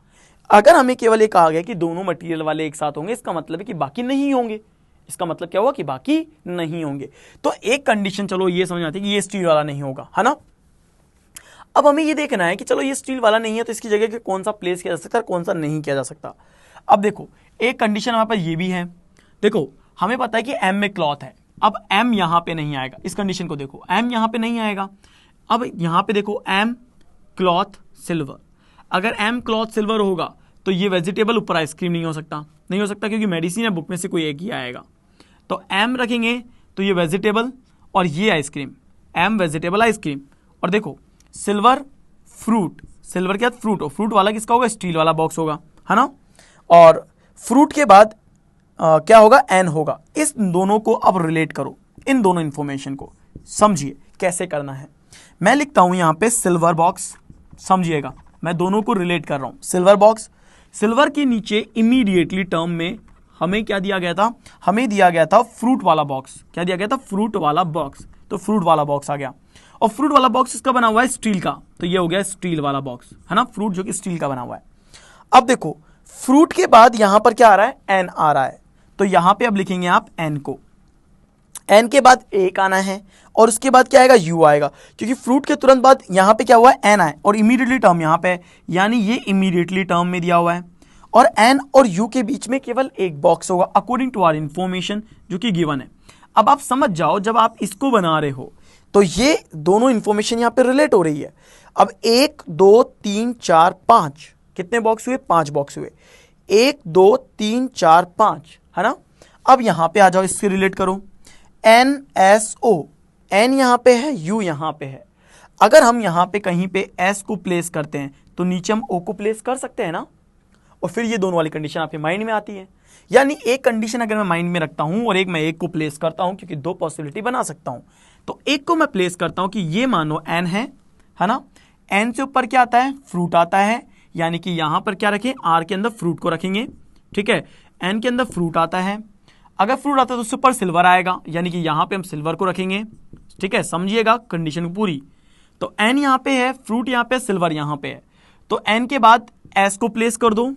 अगर हमें केवल ये कहा गया कि दोनों मटेरियल वाले एक साथ होंगे, इसका मतलब है कि बाकी नहीं होंगे। इसका मतलब क्या हुआ कि बाकी नहीं होंगे। तो एक कंडीशन चलो ये समझ आती है कि ये स्टील वाला नहीं होगा, है ना। अब हमें ये देखना है कि चलो ये स्टील वाला नहीं है तो इसकी जगह कौन सा प्लेस किया जा सकता है, कौन सा नहीं किया जा सकता। अब देखो एक कंडीशन हमारे पास ये भी है। देखो हमें पता है कि M में क्लॉथ है, अब M यहां पे नहीं आएगा। इस कंडीशन को देखो, M यहां पे नहीं आएगा। अब यहां पे देखो M क्लॉथ सिल्वर, अगर M क्लॉथ सिल्वर होगा तो ये वेजिटेबल ऊपर आइसक्रीम नहीं हो सकता, नहीं हो सकता क्योंकि मेडिसिन है, बुक में से कोई एक ही आएगा। तो M रखेंगे तो ये वेजिटेबल और ये आइसक्रीम, M वेजिटेबल आइसक्रीम। और देखो सिल्वर फ्रूट, सिल्वर क्या फ्रूट, और फ्रूट वाला किसका होगा, स्टील वाला बॉक्स होगा, है ना। और फ्रूट के बाद क्या होगा, N होगा। इस दोनों को अब रिलेट करो, इन दोनों इंफॉर्मेशन को समझिए कैसे करना है। मैं लिखता हूं यहां पे सिल्वर बॉक्स, समझिएगा मैं दोनों को रिलेट कर रहा हूं। सिल्वर बॉक्स, सिल्वर के नीचे इमीडिएटली टर्म में हमें क्या दिया गया था, हमें दिया गया था फ्रूट वाला बॉक्स। क्या दिया गया था, फ्रूट वाला बॉक्स। तो फ्रूट वाला बॉक्स आ गया और फ्रूट वाला बॉक्स इसका बना हुआ है स्टील का, तो ये हो गया स्टील वाला बॉक्स, है ना। फ्रूट जो कि स्टील का बना हुआ है। अब देखो फ्रूट के बाद यहां पर क्या आ रहा है, N आ रहा है, तो यहां पे अब लिखेंगे आप N को। N के बाद एक आना है और उसके बाद क्या आएगा, U आएगा, क्योंकि फ्रूट के तुरंत बाद यहां पे क्या हुआ है, N आए और इमीडिएटली टर्म यहां पे, यानी ये इमीडिएटली टर्म में दिया हुआ है। और N और U के बीच में केवल एक बॉक्स होगा अकॉर्डिंग टू आवर इंफॉर्मेशन जो कि गिवन है। अब आप समझ जाओ, जब आप इसको बना रहे हो तो ये दोनों इंफॉर्मेशन यहां पे रिलेट हो रही है। अब 1 2 3 4 5 कितने बॉक्स हुए, 5 बॉक्स हुए, 1 2 3 4 5, है ना। अब यहां पे आ जाओ, इससे रिलेट करो, NSO, N यहां पे है, U यहां पे है। अगर हम यहां पे कहीं पे S को प्लेस करते हैं तो नीचे हम O को प्लेस कर सकते हैं ना, और फिर ये दोनों वाली कंडीशन आपके माइंड में आती है। यानी एक कंडीशन अगर मैं माइंड में रखता हूं और मैं एक को प्लेस करता हूं, क्योंकि 2 पॉसिबिलिटी बना सकता हूं, तो एक को मैं प्लेस करता हूं कि ये मानो N है ना। N से ऊपर क्या आता है, फ्रूट आता है, यानी कि यहां पर क्या रखें, R के अंदर फ्रूट को रखेंगे, ठीक है। N के अंदर फ्रूट आता है। अगर फ्रूट आता है तो उसके ऊपर सिल्वर आएगा, यानी कि यहां पे हम सिल्वर को रखेंगे। ठीक है, समझिएगा कंडीशन पूरी। तो एन यहां पे है, फ्रूट यहां पे, सिल्वर यहां पे है, तो एन के बाद एस को प्लेस कर दो,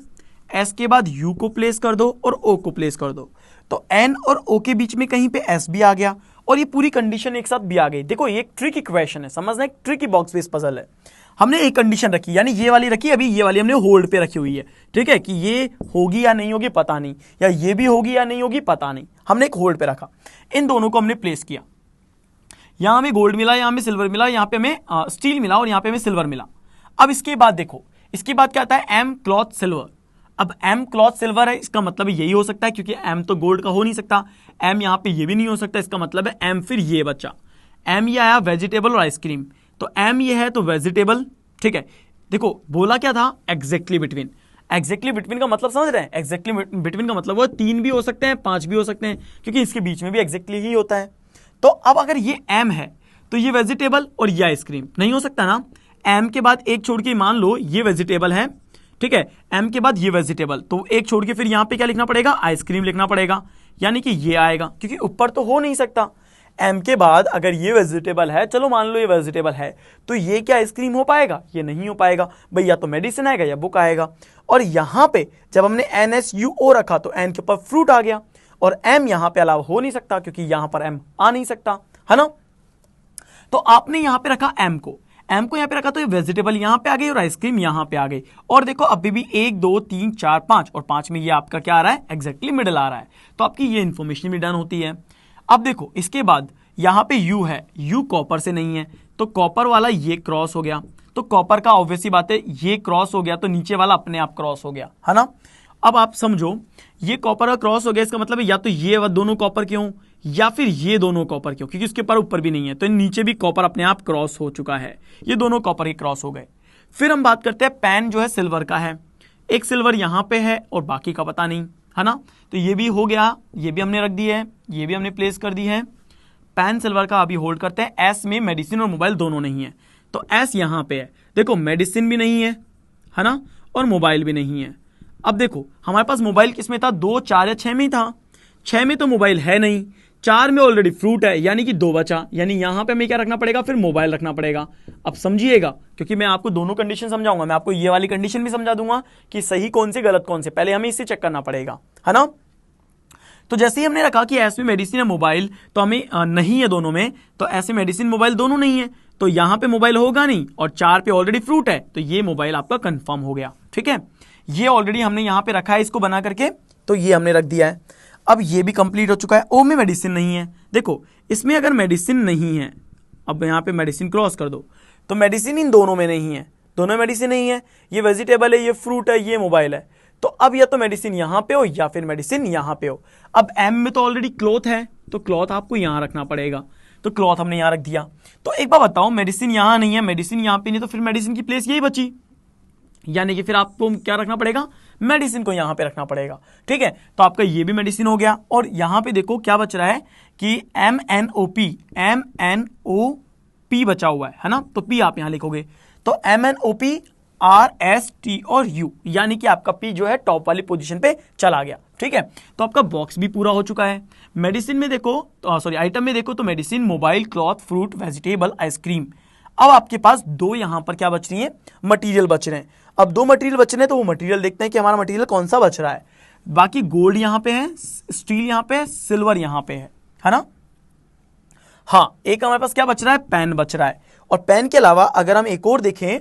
एस के बाद यू को प्लेस कर दो और ओ को प्लेस कर दो। तो एन और ओ के बीच में कहीं पे एस भी आ गया और ये पूरी कंडीशन एक साथ भी आ गई। देखो ये एक ट्रिकी क्वेश्चन है, समझना, एक ट्रिकी बॉक्स बेस्ड पजल है। हमने एक कंडीशन रखी, यानी ये वाली रखी, अभी ये वाली हमने होल्ड पे रखी हुई है। ठीक है, कि ये होगी या नहीं होगी पता नहीं, या ये भी होगी या नहीं होगी पता नहीं, हमने एक होल्ड पे रखा। इन दोनों को हमने प्लेस किया, यहां हमें गोल्ड मिला, यहां हमें सिल्वर मिला, यहां पे हमें स्टील मिला और यहां पे हमें सिल्वर मिला। अब इसके बाद देखो, इसके बाद क्या आता है, एम क्लॉथ सिल्वर। अब एम क्लॉथ सिल्वर है, इसका मतलब यही हो सकता है, क्योंकि एम तो गोल्ड का हो नहीं सकता, एम यहां पे ये भी नहीं हो सकता, इसका मतलब है एम फिर ये बच्चा, एम ये आया वेजिटेबल और आइसक्रीम, तो एम ये है तो वेजिटेबल। ठीक है, देखो बोला क्या था, एग्जैक्टली बिटवीन। एग्जैक्टली बिटवीन का मतलब समझ रहे हैं, एग्जैक्टली बिटवीन का मतलब वो 3 भी हो सकते हैं, 5 भी हो सकते हैं, क्योंकि इसके बीच में भी एग्जैक्टली ही होता है। तो अब अगर ये एम है तो ये वेजिटेबल और ये आइसक्रीम नहीं हो सकता ना। एम के बाद एक छोड़ के मान लो ये वेजिटेबल है, ठीक है, एम के बाद ये वेजिटेबल, तो एक छोड़ के फिर यहां पे क्या लिखना पड़ेगा, आइसक्रीम लिखना पड़ेगा, यानी कि ये आएगा, क्योंकि ऊपर तो हो नहीं सकता। एम के बाद अगर ये वेजिटेबल है, चलो मान लो ये वेजिटेबल है, तो ये क्या आइसक्रीम हो पाएगा, ये नहीं हो पाएगा भाई, या तो मेडिसिन आएगा या बुक आएगा। और यहां पे जब हमने NSUO रखा तो एन के ऊपर फ्रूट आ गया, और एम यहां पे अलावा हो नहीं सकता, क्योंकि यहां पर एम आ नहीं सकता, है ना। तो आपने यहां पे रखा एम को यहां पे रखा, तो ये वेजिटेबल यहां पे आ गई और आइसक्रीम यहां पे आ गई। और देखो अभी भी 1 2 3 4 5 और 5 में ये आपका क्या आ रहा है, एग्जैक्टली मिडिल आ रहा है, तो आपकी ये इंफॉर्मेशन भी डन होती है। अब देखो इसके बाद यहां पे यू है, यू कॉपर से नहीं है, तो कॉपर वाला ये क्रॉस हो गया, तो कॉपर का ऑब्वियस सी बात है ये क्रॉस हो गया, तो नीचे वाला अपने आप क्रॉस हो गया, है ना। अब आप समझो, ये कॉपर का क्रॉस हो गया, इसका मतलब है या तो ये दोनों कॉपर के हों या फिर ये दोनों कॉपर के हों, क्योंकि उसके ऊपर भी नहीं है, तो नीचे भी कॉपर अपने आप क्रॉस हो चुका है, ये दोनों कॉपर के क्रॉस हो गए। फिर हम बात करते हैं पेन जो है सिल्वर का है, एक सिल्वर यहां पे है और बाकी का पता नहीं, है ना। तो ये भी हो गया, ये भी हमने रख दी है, ये भी हमने प्लेस कर दी है। पेन सिल्वर का अभी होल्ड करते हैं। एस में मेडिसिन और मोबाइल दोनों नहीं है, तो एस यहां पे है, देखो मेडिसिन भी नहीं है ना, और मोबाइल भी नहीं है। अब देखो हमारे पास मोबाइल किस में था, 2 4 या 6 में ही था, 6 में तो मोबाइल है नहीं, 4 में ऑलरेडी फ्रूट है, यानी कि 2 बचा, यानी यहां पे हमें क्या रखना पड़ेगा, फिर मोबाइल रखना पड़ेगा। अब समझिएगा, क्योंकि मैं आपको दोनों कंडीशन समझाऊंगा, मैं आपको ये वाली कंडीशन भी समझा दूंगा कि सही कौन से गलत कौन से, पहले हमें इसे चेक करना पड़ेगा, है ना। तो जैसे ही हमने रखा कि एस में मेडिसिन है मोबाइल, तो हमें नहीं है दोनों में, तो ऐसे मेडिसिन मोबाइल दोनों नहीं है, तो यहां पे मोबाइल होगा नहीं, और 4 पे ऑलरेडी फ्रूट है, तो ये मोबाइल आपका कंफर्म हो गया। ठीक है, ये ऑलरेडी हमने यहां पे रखा है इसको बना करके, तो ये हमने रख दिया है। अब ये भी कंप्लीट हो चुका है। ओ में मेडिसिन नहीं है, देखो इसमें अगर मेडिसिन नहीं है, अब यहां पे मेडिसिन क्रॉस कर दो, तो मेडिसिन इन दोनों में नहीं है, दोनों में मेडिसिन नहीं है, ये वेजिटेबल है, ये फ्रूट है, ये मोबाइल है, तो अब या तो मेडिसिन यहां पे हो या फिर मेडिसिन यहां पे हो। अब एम में तो ऑलरेडी क्लॉथ है, तो क्लॉथ आपको यहां रखना पड़ेगा, तो क्लॉथ हमने यहां रख दिया। तो एक बार बताओ, मेडिसिन यहां नहीं है, मेडिसिन यहां पे नहीं, तो फिर मेडिसिन की प्लेस यही बची, यानी कि फिर आपको क्या रखना पड़ेगा, मेडिसिन को यहां पे रखना पड़ेगा। ठीक है, तो आपका ये भी मेडिसिन हो गया, और यहां पे देखो क्या बच रहा है कि MNOP बचा हुआ है ना, तो P आप यहां लिखोगे, तो MNOP RST और U, यानी कि आपका P जो है टॉप वाली पोजीशन पे चला गया। ठीक है, तो आपका बॉक्स भी पूरा हो चुका है। मेडिसिन में देखो, सॉरी आइटम में देखो, तो medicine, mobile, cloth, fruit, vegetable, ice cream. अब आपके पास 2 यहां पर क्या बच रही है, मटेरियल बच रहे हैं। अब 2 मटेरियल बच रहे हैं, तो वो मटेरियल देखते हैं कि हमारा मटेरियल कौन सा बच रहा है। बाकी गोल्ड यहां पे है, स्टील यहां पे है, सिल्वर यहां पे है ना। हाँ, एक हमारे पास क्या बच रहा है, पेन बच रहा है, और पेन के अलावा अगर हम एक और देखें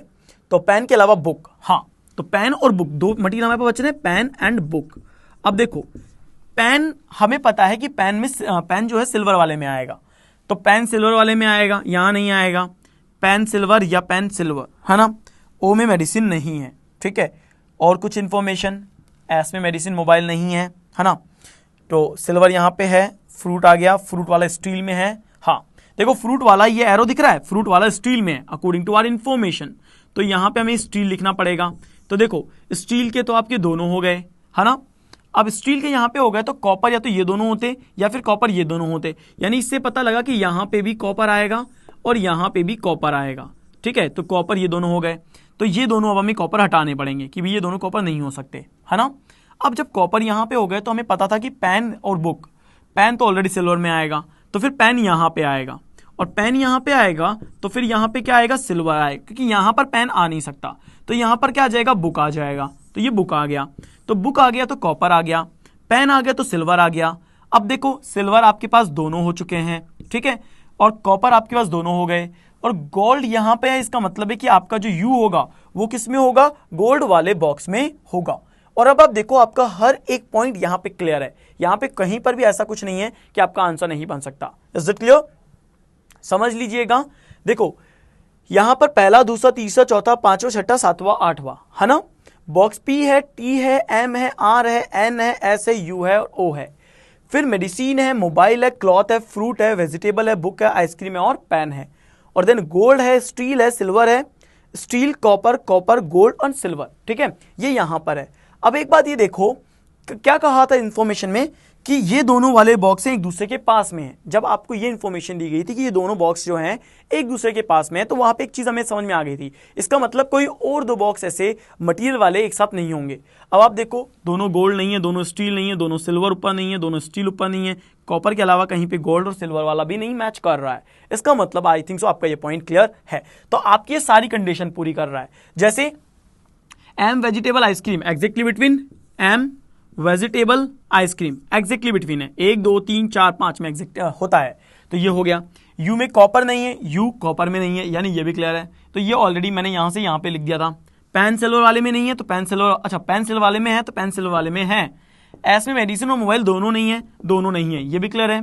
तो पेन के अलावा बुक, हाँ, तो पेन और बुक 2 मटेरियल हमारे पास बच रहे हैं, पेन एंड बुक। अब देखो पेन हमें पता है कि पेन जो है सिल्वर वाले में आएगा, तो पेन सिल्वर वाले में आएगा, यहां नहीं आएगा, पेन सिल्वर या पेन सिल्वर, है ना। ओ में मेडिसिन नहीं है, ठीक है, और कुछ इंफॉर्मेशन, एस में मेडिसिन, मोबाइल नहीं है ना, तो सिल्वर यहां पे है, फ्रूट आ गया, फ्रूट वाला स्टील में है। हाँ देखो फ्रूट वाला ये एरो दिख रहा है, फ्रूट वाला स्टील में है अकॉर्डिंग टू आवर इंफॉर्मेशन, तो यहां पे हमें स्टील लिखना पड़ेगा। तो देखो स्टील के तो आपके दोनों हो गए, है ना। अब स्टील के यहां पे हो गए, तो कॉपर या तो ये दोनों होते या फिर कॉपर ये दोनों होते, यानी इससे पता लगा कि यहां पे भी कॉपर आएगा और यहां पे भी कॉपर आएगा। ठीक है, तो कॉपर ये दोनों हो गए, तो ये दोनों अब हमें कॉपर हटाने पड़ेंगे कि भी ये दोनों कॉपर नहीं हो सकते, है ना। अब जब कॉपर यहां पे हो गए, तो हमें पता था कि पेन और बुक, पेन तो ऑलरेडी सिल्वर में आएगा, तो फिर पेन यहां पे आएगा, और पेन यहां पे आएगा तो फिर यहां पे क्या आएगा, सिल्वर आएगा, क्योंकि यहां पर पेन आ नहीं सकता, तो यहां पर क्या आ जाएगा, बुक आ जाएगा। तो ये बुक आ गया, तो बुक आ गया तो कॉपर आ गया, पेन आ गया तो सिल्वर आ गया। अब देखो सिल्वर आपके पास दोनों हो चुके हैं, ठीक है, और कॉपर आपके पास दोनों हो गए, और गोल्ड यहां पे है। इसका मतलब है कि आपका जो यू होगा वो किस में होगा, गोल्ड वाले बॉक्स में होगा। और अब आप देखो आपका हर एक पॉइंट यहां पे क्लियर है, यहां पे कहीं पर भी ऐसा कुछ नहीं है कि आपका आंसर नहीं बन सकता। Is it clear? समझ लीजिएगा। देखो यहां पर पहला, दूसरा, तीसरा, चौथा, पांचवा, छठा, सातवां, आठवां, है ना। बॉक्स पी है, टी है, एम है, आर है, एन है, एस है, यू है और ओ है। फिर मेडिसिन है, मोबाइल है, क्लॉथ है, फ्रूट है, वेजिटेबल है, बुक है, आइसक्रीम है और पेन है। और देन गोल्ड है, स्टील है, सिल्वर है, स्टील, कॉपर, कॉपर, गोल्ड और सिल्वर, ठीक है, ये यहां पर है। अब एक बात ये देखो, क्या कहा था इंफॉर्मेशन में कि ये दोनों वाले बॉक्स हैं एक दूसरे के पास में हैं। जब आपको ये इंफॉर्मेशन दी गई थी कि ये दोनों बॉक्स जो हैं एक दूसरे के पास में है, तो वहां पे एक चीज हमें समझ में आ गई थी, इसका मतलब कोई और दो बॉक्स ऐसे मटेरियल वाले एक साथ नहीं होंगे। अब आप देखो दोनों गोल्ड नहीं है, दोनों स्टील नहीं है, दोनों सिल्वर ऊपर नहीं है, दोनों स्टील ऊपर नहीं है, कॉपर के अलावा कहीं पे गोल्ड और सिल्वर वाला भी नहीं मैच कर रहा है। इसका मतलब आई थिंक सो आपका ये पॉइंट क्लियर है। तो आपकी ये सारी कंडीशन पूरी कर रहा है। जैसे M vegetable ice cream exactly between, M vegetable ice cream exactly between है, 1 2 3 4 5 में एग्जैक्ट होता है, तो ये हो गया। यू में कॉपर नहीं है, यू कॉपर में नहीं है, यानी ये भी क्लियर है, तो ये ऑलरेडी मैंने यहां से यहां पे लिख दिया था। पेन सिल्वर वाले में नहीं है तो पेन सिल्वर, अच्छा पेन सिल्वर वाले में है तो पेन सिल्वर वाले में है। एस में मेडिसिन और मोबाइल दोनों नहीं है, दोनों नहीं है, ये भी क्लियर है।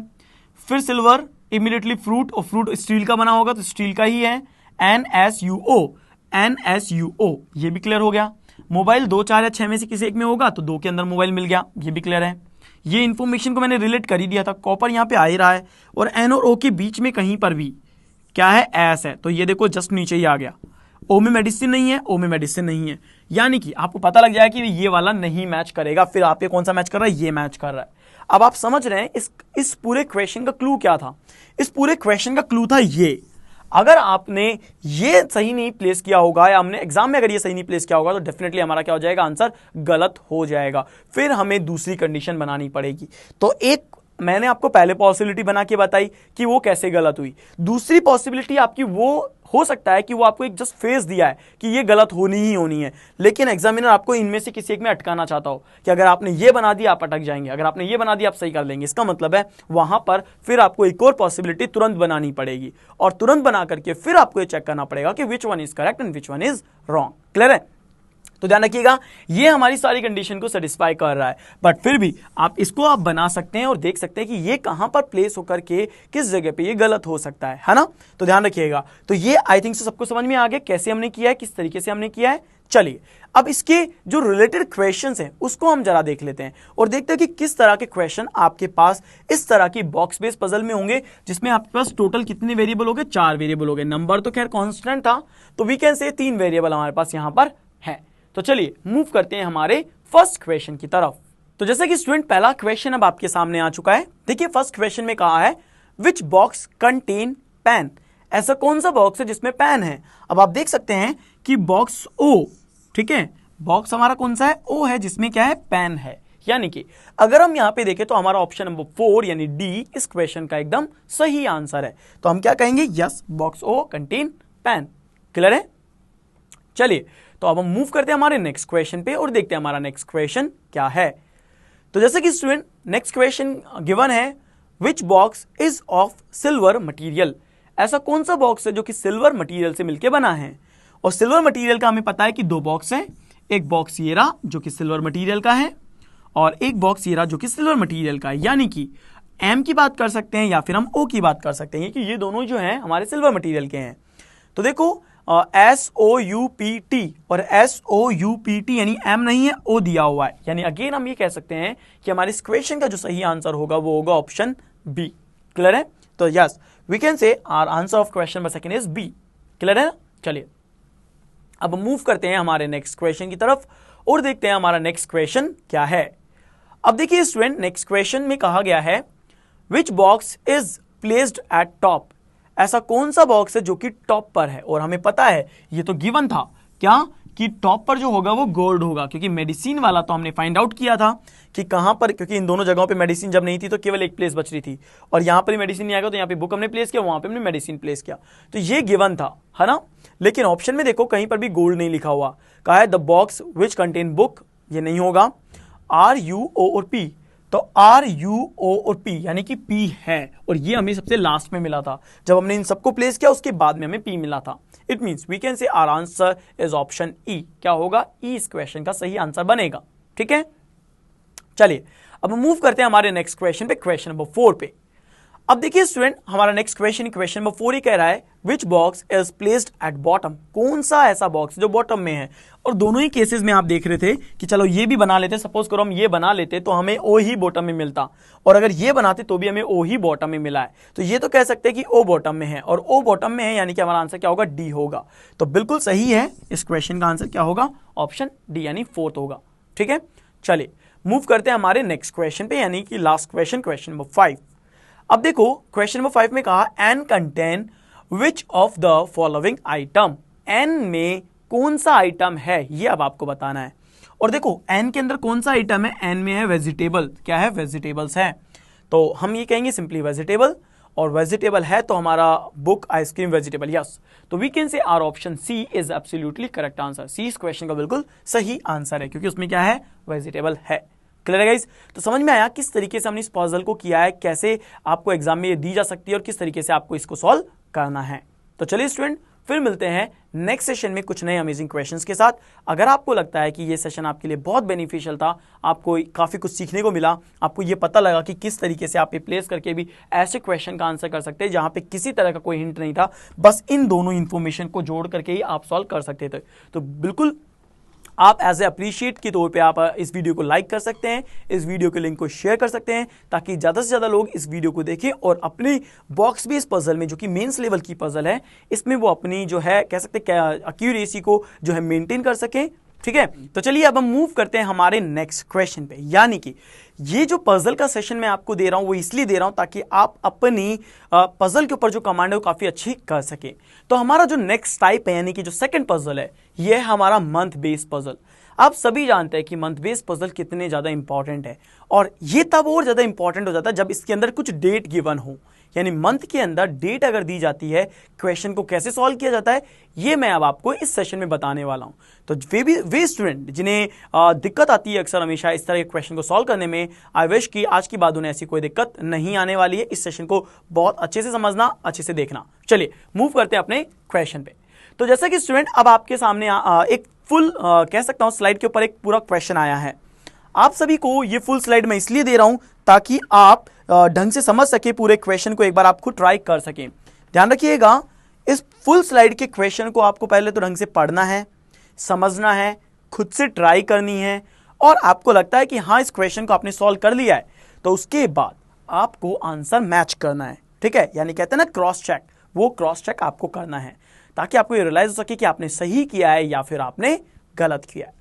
फिर सिल्वर इमीडिएटली फ्रूट, और फ्रूट स्टील का बना होगा तो स्टील का ही है, NSUO, NSUO, ये भी क्लियर हो गया। मोबाइल 2 4 या 6 में से किसी एक में होगा तो 2 के अंदर मोबाइल मिल गया, ये भी क्लियर है। ये इंफॉर्मेशन को मैंने रिलेट कर ही दिया था। कॉपर यहाँ पे आ ही रहा है, और एन और ओ के बीच में कहीं पर भी क्या है, एस है, तो ये देखो जस्ट नीचे ही आ गया। ओ में मेडिसिन नहीं है, ओ में मेडिसिन नहीं है, यानी कि आपको पता लग जाएगा कि ये वाला नहीं मैच करेगा। फिर आप ये कौन सा मैच कर रहा है, ये मैच कर रहा है। अब आप समझ रहे हैं इस पूरे क्वेश्चन का क्लू क्या था। इस पूरे क्वेश्चन का क्लू था ये, अगर आपने ये सही नहीं प्लेस किया होगा, या हमने एग्जाम में अगर ये सही नहीं प्लेस किया होगा, तो डेफिनेटली हमारा क्या हो जाएगा, आंसर गलत हो जाएगा। फिर हमें दूसरी कंडीशन बनानी पड़ेगी। तो एक मैंने आपको पहले पॉसिबिलिटी बना के बताई कि वो कैसे गलत हुई। दूसरी पॉसिबिलिटी आपकी वो हो सकता है कि वो आपको एक जस्ट फेस दिया है कि ये गलत होनी ही होनी है, लेकिन एग्जामिनर आपको इनमें से किसी एक में अटकाना चाहता हो कि अगर आपने ये बना दिया आप अटक जाएंगे, अगर आपने ये बना दिया आप सही कर लेंगे। इसका मतलब है वहां पर फिर आपको एक और पॉसिबिलिटी तुरंत बनानी पड़ेगी, और तुरंत बना करके फिर आपको ये चेक करना पड़ेगा कि which one is correct and which one is wrong. Clear है? तो ध्यान रखिएगा, ये हमारी सारी कंडीशन को सेटिस्फाई कर रहा है, बट फिर भी आप इसको आप बना सकते हैं और देख सकते हैं कि ये कहां पर प्लेस होकर के किस जगह पे ये गलत हो सकता है ना। तो ध्यान रखिएगा। तो ये आई थिंक सबको समझ में आ गया कैसे हमने किया है, किस तरीके से हमने किया है। चलिए अब इसके जो रिलेटेड क्वेश्चंस हैं उसको हम जरा देख लेते हैं और देखते हैं कि किस तरह के क्वेश्चन आपके पास इस तरह की बॉक्स बेस्ड पजल में होंगे, जिसमें आपके पास टोटल कितने वेरिएबल हो गए, 4 वेरिएबल हो गए। नंबर तो खैर कांस्टेंट था, तो वी कैन से 3 वेरिएबल हमारे पास यहां पर है। तो चलिए मूव करते हैं हमारे फर्स्ट क्वेश्चन की तरफ। तो जैसे कि स्टूडेंट पहला क्वेश्चन अब आपके सामने आ चुका है। देखिए फर्स्ट क्वेश्चन में कहा है विच बॉक्स कंटेन पेन, ऐसा कौन सा बॉक्स है जिसमें पेन है। अब आप देख सकते हैं कि बॉक्स ओ, ठीक है, बॉक्स हमारा कौन सा है, ओ है, जिसमें क्या है, पेन है। यानी कि अगर हम यहां पे देखें तो हमारा ऑप्शन नंबर 4 यानी डी इस क्वेश्चन का एकदम सही आंसर है। तो हम क्या कहेंगे, यस बॉक्स ओ कंटेन पेन। क्लियर है? चलिए तो अब हम मूव करते हैं हमारे नेक्स्ट क्वेश्चन पे और देखते हैं हमारा नेक्स्ट क्वेश्चन क्या है। तो जैसे कि स्टूडेंट नेक्स्ट क्वेश्चन गिवन है which box is of silver material, ऐसा कौन सा बॉक्स है जो कि सिल्वर मटेरियल से मिलकर बना है। और सिल्वर मटेरियल का हमें पता है कि 2 बॉक्स हैं, एक बॉक्स ये रहा जो कि सिल्वर मटेरियल का है और एक बॉक्स ये रहा जो कि सिल्वर मटेरियल का है। यानी कि एम की बात कर सकते हैं या फिर हम ओ की बात कर सकते हैं कि ये दोनों जो हैं हमारे सिल्वर मटेरियल के हैं। तो देखो SOUPT और SOUPT यानी M नहीं है, O दिया हुआ है। यानी अगेन हम ये कह सकते हैं कि हमारे इस क्वेश्चन का जो सही आंसर होगा वो होगा ऑप्शन बी। क्लियर है? तो yes we can say our answer of question number second is B. Clear है? चलिए अब मूव करते हैं हमारे नेक्स्ट क्वेश्चन की तरफ और देखते हैं हमारा नेक्स्ट क्वेश्चन क्या है। अब देखिए स्टूडेंट नेक्स्ट क्वेश्चन में कहा गया है which box is placed at top, ऐसा कौन सा बॉक्स है जो कि टॉप पर है। और हमें पता है ये तो गिवन था क्या कि टॉप पर जो होगा वो गोल्ड होगा, क्योंकि मेडिसिन वाला तो हमने फाइंड आउट किया था कि कहां पर, क्योंकि इन दोनों जगहों पे मेडिसिन जब नहीं थी तो केवल एक प्लेस बच रही थी, और यहां पर मेडिसिन नहीं आएगा तो यहां पे बुक हमने प्लेस किया, वहां पे हमने मेडिसिन प्लेस किया, तो ये गिवन था, है ना। लेकिन ऑप्शन में देखो कहीं पर भी गोल्ड नहीं लिखा हुआ, कहा है the box which contain book, ये नहीं होगा। आर यू ओ और पी, तो आर यू ओ और पी यानी कि पी है, और ये हमें सबसे लास्ट में मिला था जब हमने इन सबको प्लेस किया, उसके बाद में हमें पी मिला था। It means we can say our answer is option E. क्या होगा? ई इस क्वेश्चन का सही आंसर बनेगा। ठीक है, चलिए अब मूव करते हैं हमारे नेक्स्ट क्वेश्चन पे, क्वेश्चन नंबर 4 पे। अब देखिए स्टूडेंट, हमारा नेक्स्ट क्वेश्चन नंबर 4 ही कह रहा है which box is placed at bottom, कौन सा ऐसा बॉक्स जो बॉटम में है। और दोनों ही केसेस में आप देख रहे थे कि चलो ये भी बना लेते, सपोज करो हम ये बना लेते तो हमें ओ ही बॉटम में मिलता, और अगर ये बनाते तो भी हमें ओ ही बॉटम में मिला है, तो ये तो कह सकते हैं कि ओ बॉटम में है, और ओ बॉटम में है यानी कि हमारा आंसर क्या होगा? डी होगा। तो बिल्कुल सही है, इस क्वेश्चन का आंसर क्या होगा? ऑप्शन डी यानी 4th होगा। ठीक है, चलिए मूव करते हैं हमारे नेक्स्ट क्वेश्चन पे, यानी कि लास्ट क्वेश्चन, क्वेश्चन नंबर 5। अब देखो क्वेश्चन नंबर 5 में कहा N contain which of the following item, N में कौन सा आइटम है ये अब आपको बताना है। और देखो एन के अंदर कौन सा आइटम है? एन में है वेजिटेबल। क्या है? वेजिटेबल्स है, तो हम ये कहेंगे सिंपली वेजिटेबल, और वेजिटेबल है तो हमारा बुक आइसक्रीम वेजिटेबल, यस। तो we can say our option C is absolutely correct answer. C इस क्वेश्चन का बिल्कुल सही आंसर है, क्योंकि उसमें क्या है? वेजिटेबल है। क्लियर है गाइस? तो समझ में आया किस तरीके से हमने इस पजल को किया है, कैसे आपको एग्जाम में ये दी जा सकती है और किस तरीके से आपको इसको सॉल्व करना है। तो चलिए स्टूडेंट, फिर मिलते हैं नेक्स्ट सेशन में कुछ नए अमेजिंग क्वेश्चंस के साथ। अगर आपको लगता है कि ये सेशन आपके लिए बहुत बेनिफिशियल था, आपको काफी कुछ सीखने को मिला, आपको ये पता लगा कि किस तरीके से आप ये प्लेस करके भी ऐसे क्वेश्चन का आंसर कर सकते हैं जहां पे किसी तरह का कोई हिंट नहीं था, बस इन दोनों इंफॉर्मेशन को जोड़ करके ही आप सॉल्व कर सकते थे, तो बिल्कुल आप एज ए अप्रिशिएट के तौर पे आप इस वीडियो को लाइक कर सकते हैं, इस वीडियो के लिंक को शेयर कर सकते हैं, ताकि ज़्यादा से ज़्यादा लोग इस वीडियो को देखें और अपनी बॉक्स बेस्ड पजल में, जो कि मेंस लेवल की पजल है, इसमें वो अपनी जो है कह सकते हैं एक्यूरेसी को जो है मेंटेन कर सकें। ठीक है, तो चलिए अब हम मूव करते हैं हमारे नेक्स्ट क्वेश्चन पे, यानी कि ये जो पजल का सेशन मैं आपको दे रहा हूं वो इसलिए दे रहा हूं ताकि आप अपनी पजल के ऊपर जो कमांड है वो काफी अच्छी कर सके। तो हमारा जो नेक्स्ट टाइप है, यानी कि जो सेकंड पजल है, ये है हमारा मंथ बेस्ड पजल। आप सभी जानते हैं कि मंथ बेस्ड पजल कितने ज्यादा इंपॉर्टेंट है, और ये तब और ज्यादा इंपॉर्टेंट हो जाता है जब इसके अंदर कुछ डेट गिवन हो, यानी मंथ के अंदर डेट अगर दी जाती है, क्वेश्चन को कैसे सॉल्व किया जाता है ये मैं अब आपको इस सेशन में बताने वाला हूं। तो वे स्टूडेंट जिन्हें दिक्कत आती है अक्सर हमेशा इस तरह के क्वेश्चन को सॉल्व करने में, आई विश कि आज की बाद उन्हें ऐसी कोई दिक्कत नहीं आने वाली है। इस सेशन को बहुत अच्छे से समझना, अच्छे से देखना। चलिए मूव करते हैं अपने क्वेश्चन पे। तो जैसा कि स्टूडेंट अब आपके सामने एक फुल कह सकता हूं स्लाइड के ऊपर एक पूरा क्वेश्चन आया है। आप सभी को ये फुल स्लाइड मैं इसलिए दे रहा हूं ताकि आप ढंग से समझ सके पूरे क्वेश्चन को, एक बार आप खुद ट्राई कर सकें। ध्यान रखिएगा, इस फुल स्लाइड के क्वेश्चन को आपको पहले तो ढंग से पढ़ना है, समझना है, खुद से ट्राई करनी है, और आपको लगता है कि हाँ इस क्वेश्चन को आपने सॉल्व कर लिया है, तो उसके बाद आपको आंसर मैच करना है। ठीक है, यानी कहते हैं ना क्रॉस चेक, वो क्रॉस चेक आपको करना है ताकि आपको ये रियलाइज हो सके कि आपने सही किया है या फिर आपने गलत किया है।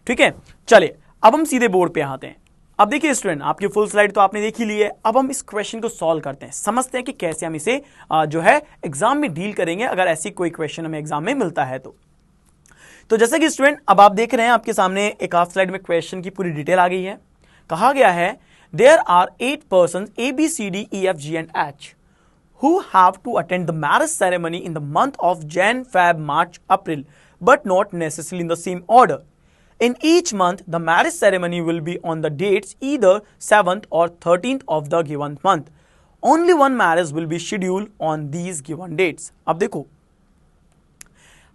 ठीक है, चलिए अब हम सीधे बोर्ड पे आते हैं। अब देखिए स्टूडेंट, आपकी फुल स्लाइड तो आपने देख ही ली है, अब हम इस क्वेश्चन को सॉल्व करते हैं, समझते हैं कि कैसे हम इसे जो है एग्जाम में डील करेंगे अगर ऐसी कोई क्वेश्चन हमें एग्जाम में मिलता है तो जैसे कि स्टूडेंट अब आप देख रहे हैं आपके सामने एक हाफ स्लाइड में क्वेश्चन की पूरी डिटेल आ गई है। कहा गया है there are 8 person ABCDEFGH who have to attend the marriage ceremony in the month of Jan, Feb, March, April, but not necessarily in the same order. In each month, the marriage ceremony will be on the dates either 7th or 13th of the given month. Only one marriage will be scheduled on these given dates. अब देखो,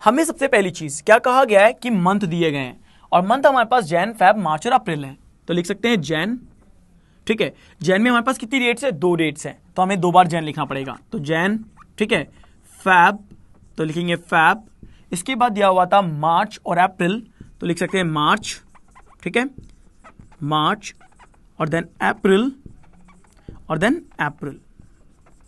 हमें सबसे पहली चीज क्या कहा गया है कि मंथ दिए गए हैं, और मंथ हमारे पास जैन, फेब, मार्च और अप्रैल है, तो लिख सकते हैं जैन। ठीक है, जैन में हमारे पास कितनी डेट्स है? 2 डेट्स है, तो हमें 2 बार जैन लिखना पड़ेगा, तो जैन। ठीक है, फैब तो लिखेंगे फैब। इसके बाद दिया हुआ था मार्च और अप्रैल, तो लिख सकते हैं मार्च। ठीक है, मार्च और देन अप्रैल और देन अप्रैल।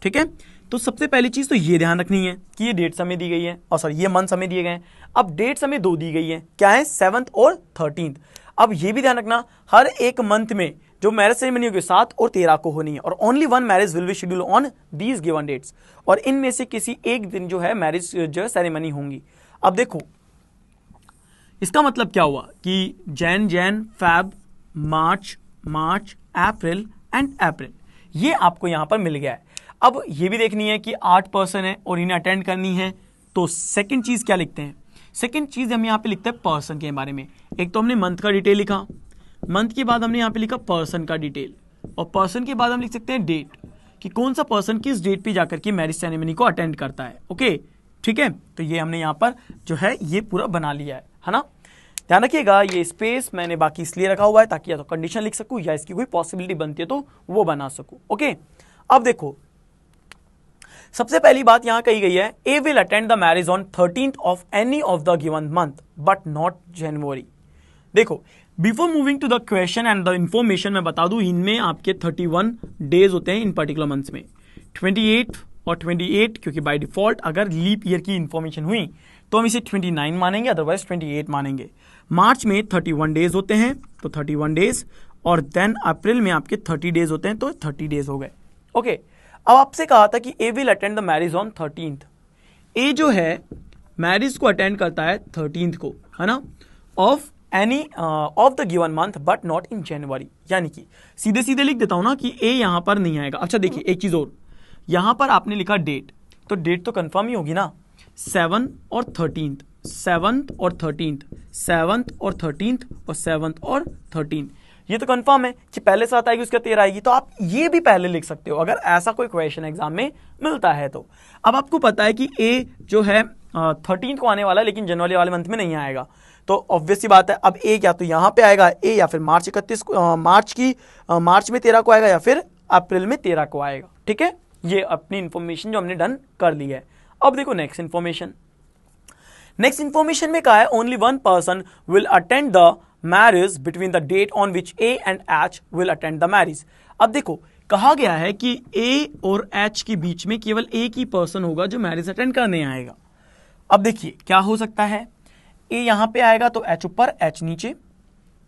ठीक है, तो सबसे पहली चीज तो ये ध्यान रखनी है कि ये डेट्स हमें दी गई है, और सॉरी ये मंथ्स हमें दिए गए हैं। अब डेट्स हमें 2 दी गई है, क्या है? 7th और 13th। अब ये भी ध्यान रखना हर एक मंथ में जो मैरिज सेरेमनी होगी 7 और 13 को होनी है, और only one marriage will be schedule on these given dates, और इनमें से किसी एक दिन जो है मैरिज जो है सेरेमनी होंगी। अब देखो इसका मतलब क्या हुआ कि Jan, Feb, March, April and April, ये आपको यहां पर मिल गया है। अब ये भी देखनी है कि 8 पर्सन है और इन्हें अटेंड करनी है, तो सेकंड चीज क्या लिखते हैं? सेकंड चीज हम यहाँ पे लिखते हैं पर्सन के बारे में। एक तो हमने मंथ का डिटेल लिखा, मंथ के बाद हमने यहाँ पे लिखा पर्सन का डिटेल, और पर्सन के बाद हम लिख सकते हैं डेट, कि कौन सा पर्सन किस डेट पे जाकर के मैरिज सेरेमनी को अटेंड करता है। ओके, ठीक है, तो ये हमने यहाँ पर जो है ये पूरा बना लिया है ना। ध्यान रखिएगा, ये स्पेस मैंने बाकी इसलिए रखा हुआ है ताकि या तो कंडीशन लिख सकूं या इसकी कोई पॉसिबिलिटी बनती है तो वो बना सकूं। ओके, अब देखो सबसे पहली बात यहां कही गई है, A will attend the marriage on 13th of any of the given month but not January. देखो, before moving to the question and the information, मैं बता दूं इनमें आपके 31 डेज होते हैं इन पर्टिकुलर मंथ्स में, 28 और 28, क्योंकि बाय डिफॉल्ट अगर लीप ईयर की इंफॉर्मेशन हुई तो हम इसे 29 मानेंगे, अदरवाइज 28 मानेंगे। मार्च में 31 डेज होते हैं तो 31 डेज, और देन अप्रैल में आपके 30 डेज होते हैं तो 30 डेज हो गए। ओके, अब आपसे कहा था कि A will attend the marriage on 13th। A जो है मैरिज को अटेंड करता है 13th को, है ना, of any of the given month but not in January. यानी कि सीधे सीधे लिख देता हूं ना कि ए यहां पर नहीं आएगा। अच्छा देखिए, एक चीज और, यहां पर आपने लिखा डेट, तो डेट तो कंफर्म ही होगी ना, 7 और 13th, 7th और 13th, 7th और 13th और 7th और 13th, ये तो कंफर्म है कि पहले 7 आएगी उसके 13 आएगी, तो आप ये भी पहले लिख सकते हो अगर ऐसा कोई क्वेश्चन एग्जाम में मिलता है तो। अब आपको पता है कि ए जो है 13th को आने वाला है लेकिन जनवरी वाले मंथ में नहीं आएगा, तो ऑब्वियस सी बात है अब ए या तो यहां पे आएगा ए, या फिर मार्च 31 को मार्च में 13 को आएगा, या फिर अप्रैल में 13 को आएगा। ठीक है, ये अपनी इंफॉर्मेशन जो हमने डन कर ली है। अब देखो नेक्स्ट इंफॉर्मेशन में कहा है only one person will attend the marriage between the date on which A and H will attend the marriage. अब देखो कहा गया है कि ए और एच के बीच में केवल एक ही पर्सन होगा जो मैरिज अटेंड करने आएगा। अब देखिए क्या हो सकता है, ए यहां पे आएगा तो एच ऊपर एच नीचे,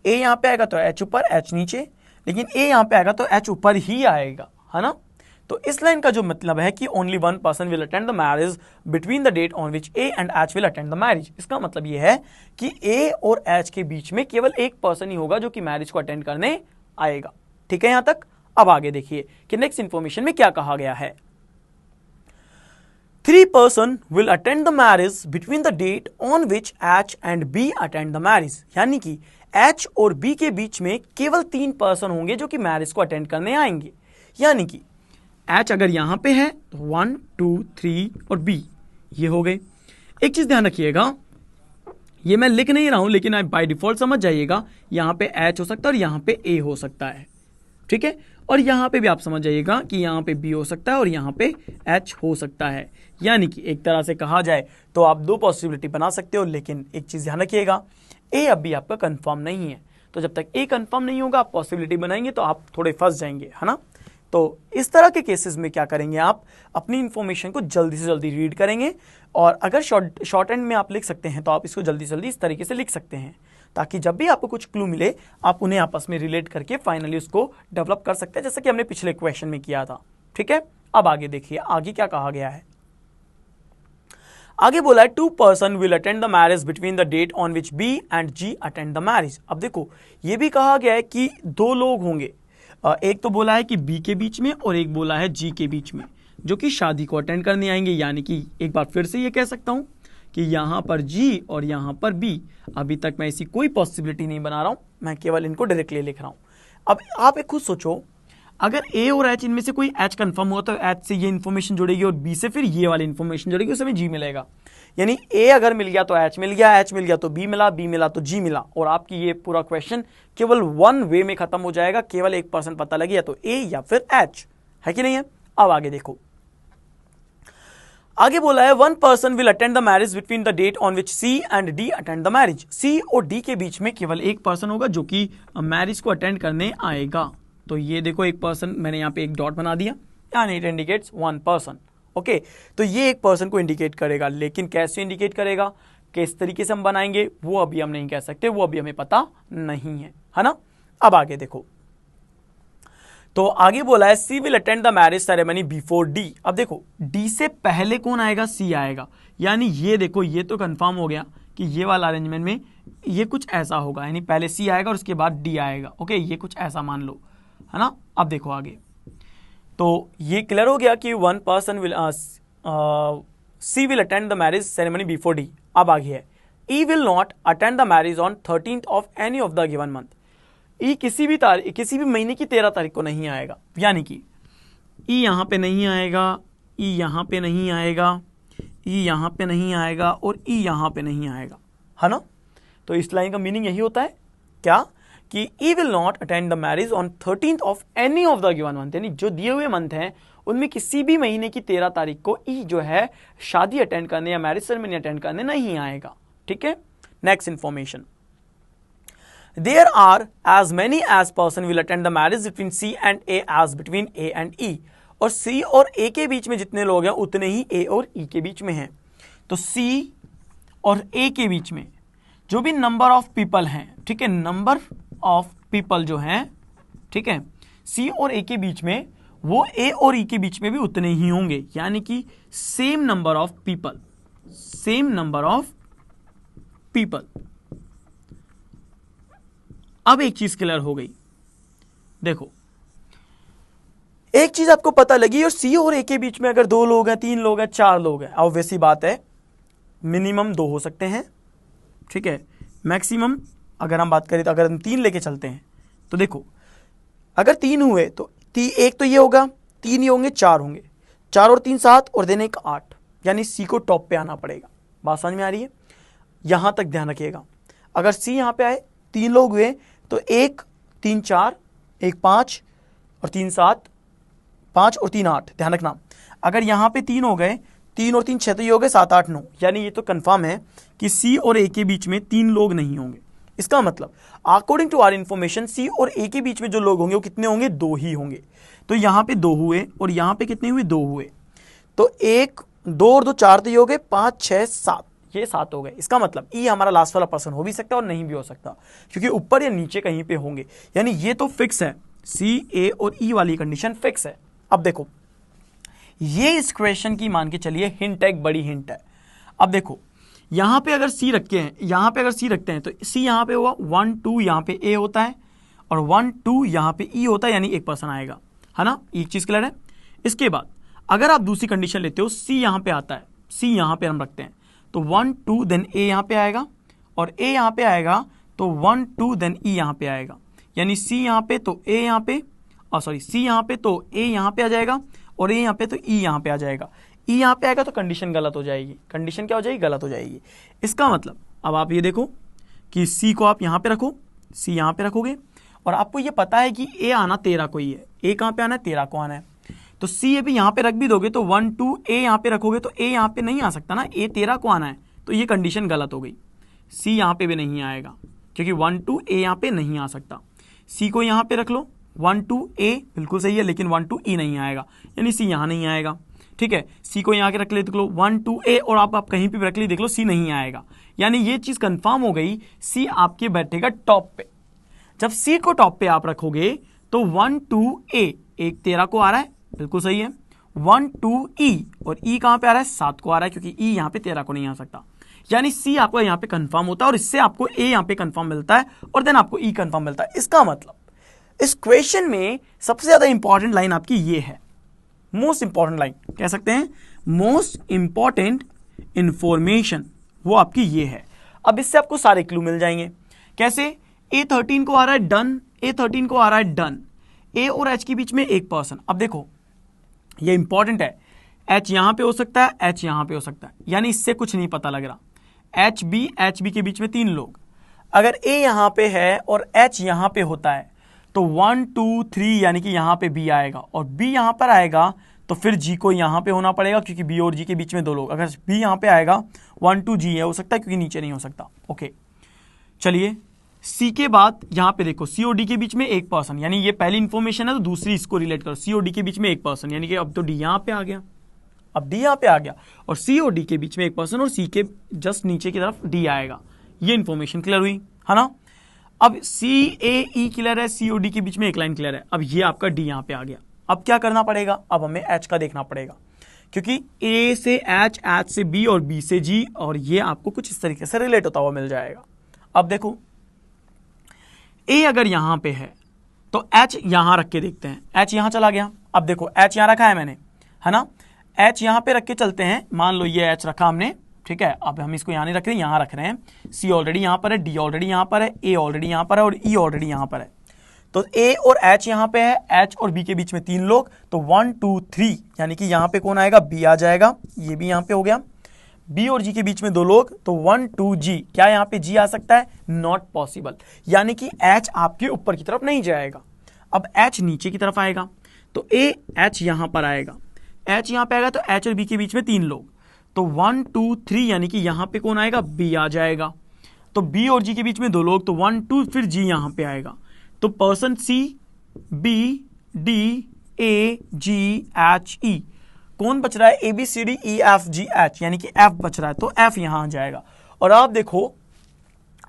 ए यहां पे आएगा तो एच ऊपर एच नीचे, लेकिन ए यहां पे आएगा तो एच ऊपर ही आएगा, है ना। तो इस लाइन का जो मतलब है कि only one person will attend the marriage between the date on which A and H will attend the marriage, इसका मतलब ये है कि ए और एच के बीच में केवल एक पर्सन ही होगा जो कि मैरिज को अटेंड करने आएगा। ठीक है यहां तक। अब आगे देखिए कि नेक्स्ट इंफॉर्मेशन में क्या कहा गया है। 3 person will attend the marriage between the date on which H and B attend the marriage, यानी कि एच और बी के बीच में केवल 3 पर्सन होंगे जो कि मैरिज को अटेंड करने आएंगे। यानी कि एच अगर यहां पे है तो 1 2 3 और बी ये हो गए। एक चीज ध्यान रखिएगा, ये मैं लिख नहीं रहा हूं लेकिन आप बाय डिफॉल्ट समझ जाइएगा, यहां पे एच हो सकता है और यहां पे ए हो सकता है। ठीक है, और यहां पे भी आप समझ जाइएगा कि यहां पे बी हो सकता है और यहां पे एच हो सकता है। यानी कि एक तरह से कहा जाए तो आप 2 पॉसिबिलिटी बना सकते हो, लेकिन एक चीज ध्यान रखिएगा, ए अभी आपका कंफर्म नहीं है, तो जब तक ए कंफर्म नहीं होगा आप पॉसिबिलिटी बनाएंगे तो आप थोड़े फंस जाएंगे, है ना। तो इस तरह के केसेस में क्या करेंगे, आप अपनी इंफॉर्मेशन को जल्दी से जल्दी रीड करेंगे, और अगर शॉर्ट एंड में आप लिख सकते हैं तो आप इसको जल्दी से जल्दी इस तरीके से लिख सकते हैं, ताकि जब भी आपको कुछ क्लू मिले आप उन्हें आपस में रिलेट करके फाइनली उसको डेवलप कर सकते हैं, जैसा कि हमने पिछले क्वेश्चन में किया था। ठीक है, अब आगे देखिए आगे क्या कहा गया है। आगे बोला है 2 person will attend the marriage between the date on which B and G attend the marriage. अब देखो ये भी कहा गया है कि 2 लोग होंगे, एक तो बोला है कि बी के बीच में और एक बोला है जी के बीच में, जो कि शादी को अटेंड करने आएंगे। यानी कि एक बार फिर से ये कह सकता हूं कि यहां पर जी और यहां पर बी, अभी तक मैं ऐसी कोई पॉसिबिलिटी नहीं बना रहा हूं, मैं केवल इनको डायरेक्टली लिख रहा हूं। अब आप एक खुद सोचो, अगर ए और एच इनमें से कोई एच कंफर्म हुआ तो एच से ये इन्फॉर्मेशन जुड़ेगी और बी से फिर ये वाली इन्फॉर्मेशन जुड़ेगी, उस समय जी मिलेगा। यानी ए अगर मिल गया तो एच मिल गया, एच मिल गया तो बी मिला, बी मिला तो जी मिला, और आपकी ये पूरा क्वेश्चन केवल 1 वे में खत्म हो जाएगा, केवल एक पर्सन पता लगे या तो ए या फिर एच, है कि नहीं है। अब आगे देखो, आगे बोला है 1 person will attend the marriage between the date on which C and D attend the marriage. C और डी के बीच में केवल एक पर्सन होगा जो कि मैरिज को अटेंड करने आएगा। तो ये देखो एक पर्सन, मैंने यहाँ पे एक डॉट बना दिया, यानी इट इंडिकेट्स 1 पर्सन। ओके, तो ये एक पर्सन को इंडिकेट करेगा, लेकिन कैसे इंडिकेट करेगा, किस तरीके से हम बनाएंगे वो अभी हम नहीं कह सकते, वो अभी हमें पता नहीं है ना। अब आगे देखो, तो आगे बोला है C will attend the marriage ceremony before D. अब देखो डी से पहले कौन आएगा, सी आएगा। यानी ये देखो ये तो कंफर्म हो गया कि ये वाला अरेंजमेंट में ये कुछ ऐसा होगा, यानी पहले सी आएगा और उसके बाद डी आएगा। ओके, ये कुछ ऐसा मान लो, है ना। अब देखो आगे, तो ये क्लियर हो गया कि one person will C will attend the marriage ceremony before D. अब आगे है E will not attend the marriage on 13th of any of the given month. E किसी भी महीने की 13 तारीख को नहीं आएगा, यानी कि ई यहाँ पे नहीं आएगा, ई यहाँ पे नहीं आएगा, ई यहाँ पे नहीं आएगा और ई यहाँ पे नहीं आएगा, है ना। तो इस लाइन का मीनिंग यही होता है क्या, कि E will not attend the marriage on 13th of any of the given month, यानी जो दिए हुए मंथ हैं उनमें किसी भी महीने की 13 तारीख को ई जो है शादी अटेंड करने या मैरिज सेरेमनी अटेंड करने नहीं आएगा। ठीक है, next information, there are as many as person will attend the marriage between C and A as between A and E. और सी और ए के बीच में जितने लोग हैं उतने ही ए और ई के बीच में हैं। तो सी और ए के बीच में जो भी नंबर ऑफ पीपल हैं, ठीक है, नंबर ऑफ पीपल जो हैं, ठीक है, सी और ए के बीच में वो ए और ई के बीच में भी उतने ही होंगे, यानी कि same number of people, same number of people. अब एक चीज क्लियर हो गई, देखो एक चीज आपको पता लगी, और सी और ए के बीच में अगर 2 लोग हैं, 3 लोग हैं, 4 लोग हैं, ऑब्वियसली बात है मिनिमम 2 हो सकते हैं, ठीक है, मैक्सिमम अगर हम बात करें तो अगर हम 3 लेके चलते हैं तो देखो अगर 3 हुए तो एक तो ये होगा, 3 ही होंगे, 4 होंगे, 4 और 3 7 और देन एक 8, यानी सी को टॉप पे आना पड़ेगा। बात समझ में आ रही है, यहां तक ध्यान रखिएगा। अगर सी यहां पे आए, 3 लोग हुए तो 1 3 4, 1 5 और 3 7, 5 और 3 8, ध्यान रखना। अगर यहां पे 3 हो गए, 3 और 3 6, तो ये हो गए 7 8 9, यानी ये तो कंफर्म है कि सी और ए के बीच में 3 लोग नहीं होंगे। इसका मतलब अकॉर्डिंग टू आवर इंफॉर्मेशन सी और ए के बीच में जो लोग होंगे वो कितने होंगे, 2 ही होंगे। तो यहां पे 2 हुए और यहां पे कितने हुए, 2 हुए, तो 1 2 और 2 4, तो ये हो गए 5 6 7, ये 7 हो गए। इसका मतलब ई हमारा लास्ट वाला पर्सन हो भी सकता है और नहीं भी हो सकता, क्योंकि ऊपर या नीचे कहीं पे होंगे, यानी ये तो फिक्स है, सी ए और ई वाली कंडीशन फिक्स है। अब देखो ये इस क्वेश्चन की मान के चलिए हिंट है, एक बड़ी हिंट है। अब देखो यहां पे अगर सी रखे हैं, यहां पे अगर सी रखते हैं तो सी यहां पे हुआ 1 2, यहां पे ए होता है और 1 2 यहां पे ई होता है, यानी एक पर्सन आएगा, है ना। एक चीज क्लियर है। इसके बाद अगर आप दूसरी कंडीशन लेते हो, सी यहां पे आता है, सी यहां पे हम रखते हैं तो 1 2 देन ए यहां पे आएगा और ए यहां पे आएगा तो 1 2 देन ई यहां पे आएगा, यानी सी यहां पे तो ए यहां पे, सॉरी सी यहां पे तो ए यहां पे आ जाएगा और ए यहां पे तो ई यहां पे आ जाएगा। ई यहां पे आएगा तो कंडीशन गलत हो जाएगी, कंडीशन क्या हो जाएगी, गलत हो जाएगी। इसका मतलब अब आप ये देखो कि सी को आप यहां पे रखो, सी यहां पे रखोगे और आपको ये पता है कि ए आना 13 को ही है, ए कहां पे आना है, 13 को आना है, तो सी ए भी यहां पे रख भी दोगे तो 1 2 ए यहां पे रखोगे तो ए यहां पे नहीं आ सकता ना, ए 13 को आना है, तो ये कंडीशन गलत हो गई। सी यहां पे भी नहीं आएगा क्योंकि 1 2 ए यहां पे नहीं आ सकता। सी को यहां पे रख लो, 1 2 ए बिल्कुल सही है, लेकिन 1 2 ई नहीं आएगा, यानी सी यहां नहीं आएगा, ठीक है। सी को यहां के रख ले, देख लो 1 2 ए और आप कहीं पे भी रख ली, देख लो सी नहीं आएगा, यानी ये चीज कंफर्म हो गई, सी आपके बैठेगा टॉप पे। जब सी को टॉप पे आप रखोगे तो 1 2 ए, एक 13 को आ रहा है, बिल्कुल सही है, 1 2 ई और ई कहां पे आ रहा है, 7 को आ रहा है, क्योंकि ई यहां पे 13 को नहीं आ सकता, यानी सी आपको यहां पे कंफर्म होता है और इससे आपको ए यहां पे कंफर्म मिलता है और देन आपको ई कंफर्म मिलता है। इसका मतलब इस क्वेश्चन में सबसे ज्यादा इंपॉर्टेंट लाइन आपकी ये है, मोस्ट इंपॉर्टेंट लाइन कह सकते हैं, मोस्ट इंपॉर्टेंट इंफॉर्मेशन वो आपकी ये है। अब इससे आपको सारे क्लू मिल जाएंगे। कैसे, A13 को आ रहा है डन, A13 को आ रहा है डन, ए और एच के बीच में एक पर्सन। अब देखो ये इंपॉर्टेंट है, एच यहां पे हो सकता है, एच यहां पे हो सकता है, यानी इससे कुछ नहीं पता लग रहा। एच बी के बीच में 3 लोग, अगर ए यहां पे है और एच यहां पे होता है तो 1 2 3 यानी कि यहां पे बी आएगा और बी यहां पर आएगा तो फिर जी को यहां पे होना पड़ेगा, क्योंकि बी और जी के बीच में 2 लोग, अगर बी यहां पे आएगा 1 2 जी है, हो सकता है क्योंकि नीचे नहीं हो सकता। ओके चलिए, सी के बाद यहां पे देखो सी और डी के बीच में एक पर्सन, यानी ये पहली इंफॉर्मेशन है तो दूसरी इसको रिलेट करो, सी और डी के बीच में एक पर्सन, यानी कि अब तो डी यहां पे आ गया, अब डी यहां पे आ गया और सी और डी के बीच में एक पर्सन और सी के जस्ट नीचे की तरफ डी आएगा। ये इंफॉर्मेशन क्लियर हुई, है ना। अब सी ए ई क्लियर है, सी और डी के बीच में एक लाइन क्लियर है। अब ये आपका डी यहां पे आ गया। अब क्या करना पड़ेगा, अब हमें एच का देखना पड़ेगा क्योंकि ए से एच, एच से बी और बी से जी, और ये आपको कुछ इस तरीके से रिलेट होता हुआ मिल जाएगा। अब देखो ए अगर यहां पे है तो एच यहां रख के देखते हैं, एच यहां चला गया। अब देखो एच यहां रखा है मैंने, है ना, एच यहां पे रख के चलते हैं, मान लो ये एच रखा हमने, ठीक है। अब हम इसको यहां नहीं रख रहे, यहां रख रहे हैं। सी ऑलरेडी यहां पर है, डी ऑलरेडी यहां पर है, ए ऑलरेडी यहां पर है और ई ऑलरेडी यहां पर है। तो ए और एच यहां पे है, एच और बी के बीच में 3 लोग, तो 1 2 3 यानी कि यहां पे कौन आएगा, बी आ जाएगा। ये भी यहां पे हो गया। बी और जी के बीच में 2 लोग, तो 1 2 जी। क्या यहां पे जी आ सकता है, नॉट पॉसिबल, यानी कि एच आपके ऊपर की तरफ नहीं जाएगा। अब एच नीचे की तरफ आएगा, तो ए एच यहां पर आएगा, एच यहां पे आएगा, तो एच और बी के बीच में 3 लोग, तो 1 2 3 यानी कि यहां पे कौन आएगा, बी आ जाएगा। तो बी और जी के बीच में 2 लोग, तो 1 2 फिर जी यहां पे आएगा। तो person C, B, D, A, G, H, E, कौन बच रहा है, A B C D E F G H, यानी कि एफ बच रहा है, तो एफ यहां आ जाएगा। और आप देखो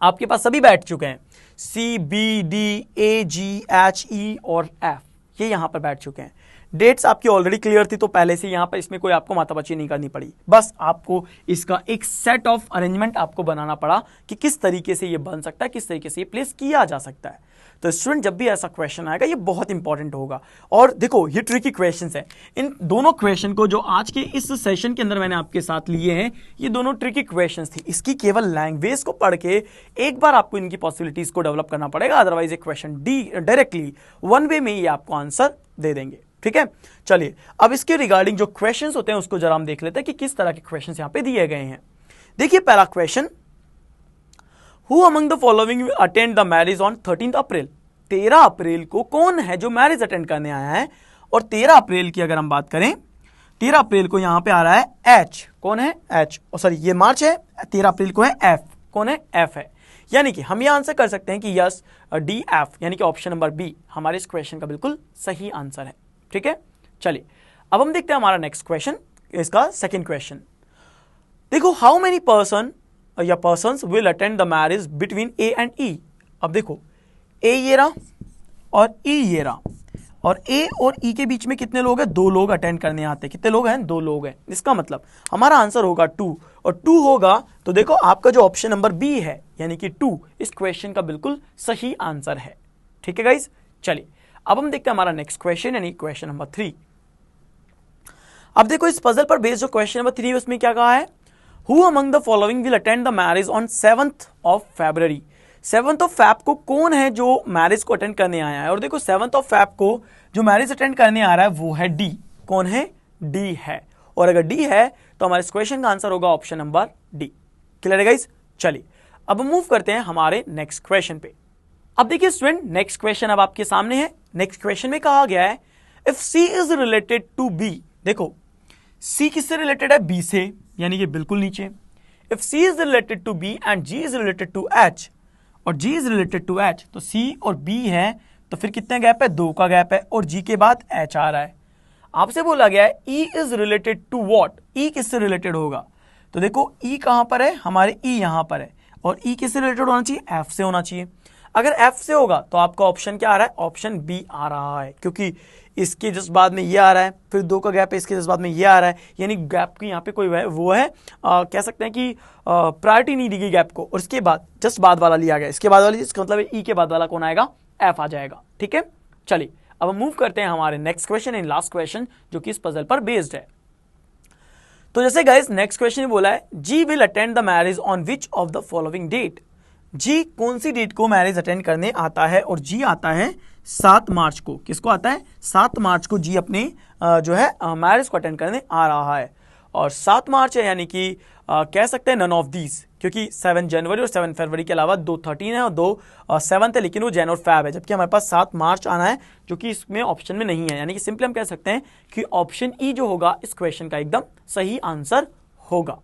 आपके पास सभी बैठ चुके हैं, सी, B, D, A, G, H, ई और एफ, ये यहां पर बैठ चुके हैं। डेट्स आपकी ऑलरेडी क्लियर थी, तो पहले से यहां पर इसमें कोई आपको माताबची नहीं करनी पड़ी, बस आपको इसका एक सेट ऑफ अरेंजमेंट आपको बनाना पड़ा कि किस तरीके से ये बन सकता है, किस तरीके से ये प्लेस किया जा सकता है। तो स्टूडेंट जब भी ऐसा क्वेश्चन आएगा ये बहुत इंपॉर्टेंट होगा। और देखो ये ट्रिकी क्वेश्चंस है, इन दोनों क्वेश्चन को जो आज के इस सेशन के अंदर मैंने आपके साथ लिए हैं, ये दोनों ट्रिकी क्वेश्चंस थी। इसकी केवल लैंग्वेज को पढ़ के एक बार आपको इनकी पॉसिबिलिटीज को डेवलप करना पड़ेगा, अदरवाइज ये क्वेश्चन डायरेक्टली वन वे में ही आपको आंसर दे देंगे, ठीक है। चलिए अब इसके रिगार्डिंग जो क्वेश्चंस होते हैं उसको जरा हम देख लेते हैं कि किस तरह के क्वेश्चंस यहां पे दिए गए हैं। देखिए पहला question, Who among the following will attend the marriage on 13th अप्रैल? 13 अप्रैल को कौन है जो मैरिज अटेंड करने आया है? और 13 अप्रैल की अगर हम बात करें, 13 अप्रैल को यहां पे आ रहा है एच, कौन है एच, सॉरी ये मार्च है, 13 अप्रैल को है एफ, कौन है एफ है। यानी कि हम ये आंसर कर सकते हैं कि यस डी एफ, यानी कि ऑप्शन नंबर बी हमारे इस क्वेश्चन का बिल्कुल सही आंसर है, ठीक है। चलिए अब हम देखते हैं हमारा नेक्स्ट क्वेश्चन, इसका सेकेंड क्वेश्चन। देखो हाउ मेनी पर्सन या persons will attend the marriage between A and E. अब देखो ए ये रहा और ई ये रहा, और ए और ई के बीच में कितने लोग हैं, 2 लोग अटेंड करने आते हैं। कितने लोग हैं, 2 लोग हैं। इसका मतलब हमारा आंसर होगा 2, और 2 होगा तो देखो आपका जो ऑप्शन नंबर बी है यानी कि 2 इस क्वेश्चन का बिल्कुल सही आंसर है, ठीक है गाइस। चलिए अब हम देखते हैं हमारा नेक्स्ट क्वेश्चन यानी क्वेश्चन नंबर 3। अब देखो इस पजल पर बेस्ड जो क्वेश्चन नंबर 3 है उसमें क्या कहा है, Who among the following will attend the marriage on 7th of February? 7th of Feb को कौन है जो मैरिज को अटेंड करने आया है? और देखो 7th of Feb को जो मैरिज अटेंड करने आ रहा है वो है डी, कौन है, डी है। और अगर डी है तो हमारे इस क्वेश्चन का आंसर होगा ऑप्शन नंबर डी। क्लियर है गाइस। चलिए अब हम मूव करते हैं हमारे नेक्स्ट क्वेश्चन पे। अब देखिए स्टूडेंट नेक्स्ट क्वेश्चन अब आपके सामने है। नेक्स्ट क्वेश्चन में कहा गया है if C is related to B. देखो सी किससे रिलेटेड है, बी से, यानी कि बिल्कुल नीचे। If C is related to B and G is related to H, और G is related to H, तो सी और बी है तो फिर कितने गैप है, 2 का गैप है, और जी के बाद एच आ रहा है। आपसे बोला गया है E is related to what, E किससे रिलेटेड होगा, तो देखो ई कहां पर है, हमारे ई यहां पर है, और ई किससे रिलेटेड होना चाहिए, एफ से होना चाहिए। अगर एफ से होगा तो आपका ऑप्शन क्या आ रहा है, ऑप्शन बी आ रहा है, क्योंकि इसके जस्ट बाद में ये आ रहा है, फिर 2 का गैप है, इसके जस्ट बाद में ये आ रहा है, यानी गैप की यहाँ पे कोई वो है कह सकते हैं कि प्रायोरिटी नहीं दी गई गैप को, और इसके बाद जस्ट बाद वाला लिया गया, इसके बाद वाला, इसका मतलब ई के बाद वाला कौन आएगा, एफ आ जाएगा, ठीक है। चलिए अब हम मूव करते हैं हमारे next question and last question जो कि इस पजल पर बेस्ड है। तो जैसे गाइस नेक्स्ट क्वेश्चन बोला है जी will attend the marriage on which of the following date. जी कौन सी डेट को मैरिज अटेंड करने आता है, और जी आता है 7 मार्च को। किसको आता है, 7 मार्च को जी अपने जो है मैरिज को अटेंड करने आ रहा है। और 7 मार्च है यानी कि कह सकते हैं नन ऑफ दीज, क्योंकि 7 जनवरी और 7 फरवरी के अलावा 2 13 है और 2 7 है, लेकिन वो जैन और फैब है, जबकि हमारे पास 7 मार्च आना है जो कि इसमें ऑप्शन में नहीं है। यानी कि सिंपली हम कह सकते हैं कि ऑप्शन ई जो होगा इस क्वेश्चन का एकदम सही आंसर होगा।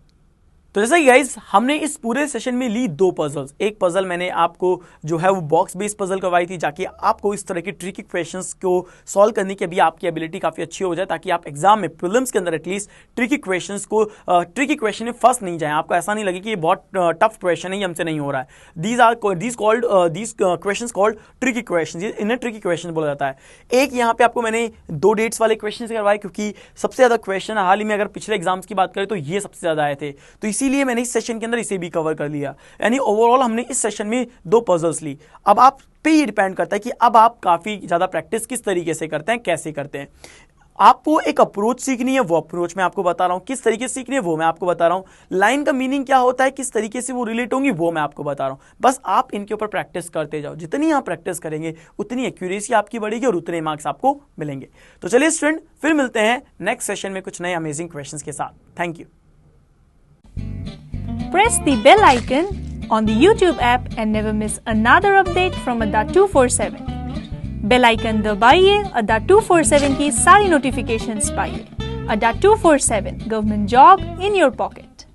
तो जैसा कि गाइस हमने इस पूरे सेशन में ली 2 पजल्स। एक पजल मैंने आपको जो है वो बॉक्स बेस्ड पजल करवाई थी, जाकि आपको इस तरह की ट्रिकी क्वेश्चंस को सॉल्व करने की अभी आपकी एबिलिटी काफी अच्छी हो जाए, ताकि आप एग्जाम में प्रीलिम्स के अंदर एटलीस्ट ट्रिकी क्वेश्चन में फंस नहीं जाए। आपको ऐसा नहीं लगे कि ये बहुत टफ क्वेश्चन है, ये हमसे नहीं हो रहा है। These questions called tricky questions, इन्हें ट्रिकी क्वेश्चन बोला जाता है। एक यहाँ पे आपको मैंने 2 डेट्स वाले क्वेश्चन करवाए, क्योंकि सबसे ज्यादा क्वेश्चन हाल ही में अगर पिछले एग्जाम्स की बात करें तो ये सबसे ज्यादा आए थे, तो इसीलिए मैंने इस सेशन के अंदर इसे भी कवर कर लिया। यानी ओवरऑल हमने इस सेशन में 2 पजल्स ली। अब आप पे ये डिपेंड करता है कि अब आप काफी ज्यादा प्रैक्टिस किस तरीके से करते हैं, कैसे करते हैं। आपको एक अप्रोच सीखनी है, वो अप्रोच मैं आपको बता रहा हूं। किस तरीके से सीखनी है वो मैं आपको बता रहा हूं। लाइन का मीनिंग क्या होता है, किस तरीके से वो रिलेट होंगी, वो मैं आपको बता रहा हूं। बस आप इनके ऊपर प्रैक्टिस करते जाओ। जितनी आप प्रैक्टिस करेंगे उतनी एक्यूरेसी आपकी बढ़ेगी और उतने मार्क्स आपको मिलेंगे। तो चलिए स्टूडेंट, फिर मिलते हैं नेक्स्ट सेशन में कुछ नए अमेजिंग क्वेश्चंस के साथ। Thank you. Press the bell icon on the YouTube app and never miss another update from Adda 247. Bell icon दबाइए, अड्डा 247 की सारी नोटिफिकेशंस पाइए। Adda 247, government job in your pocket.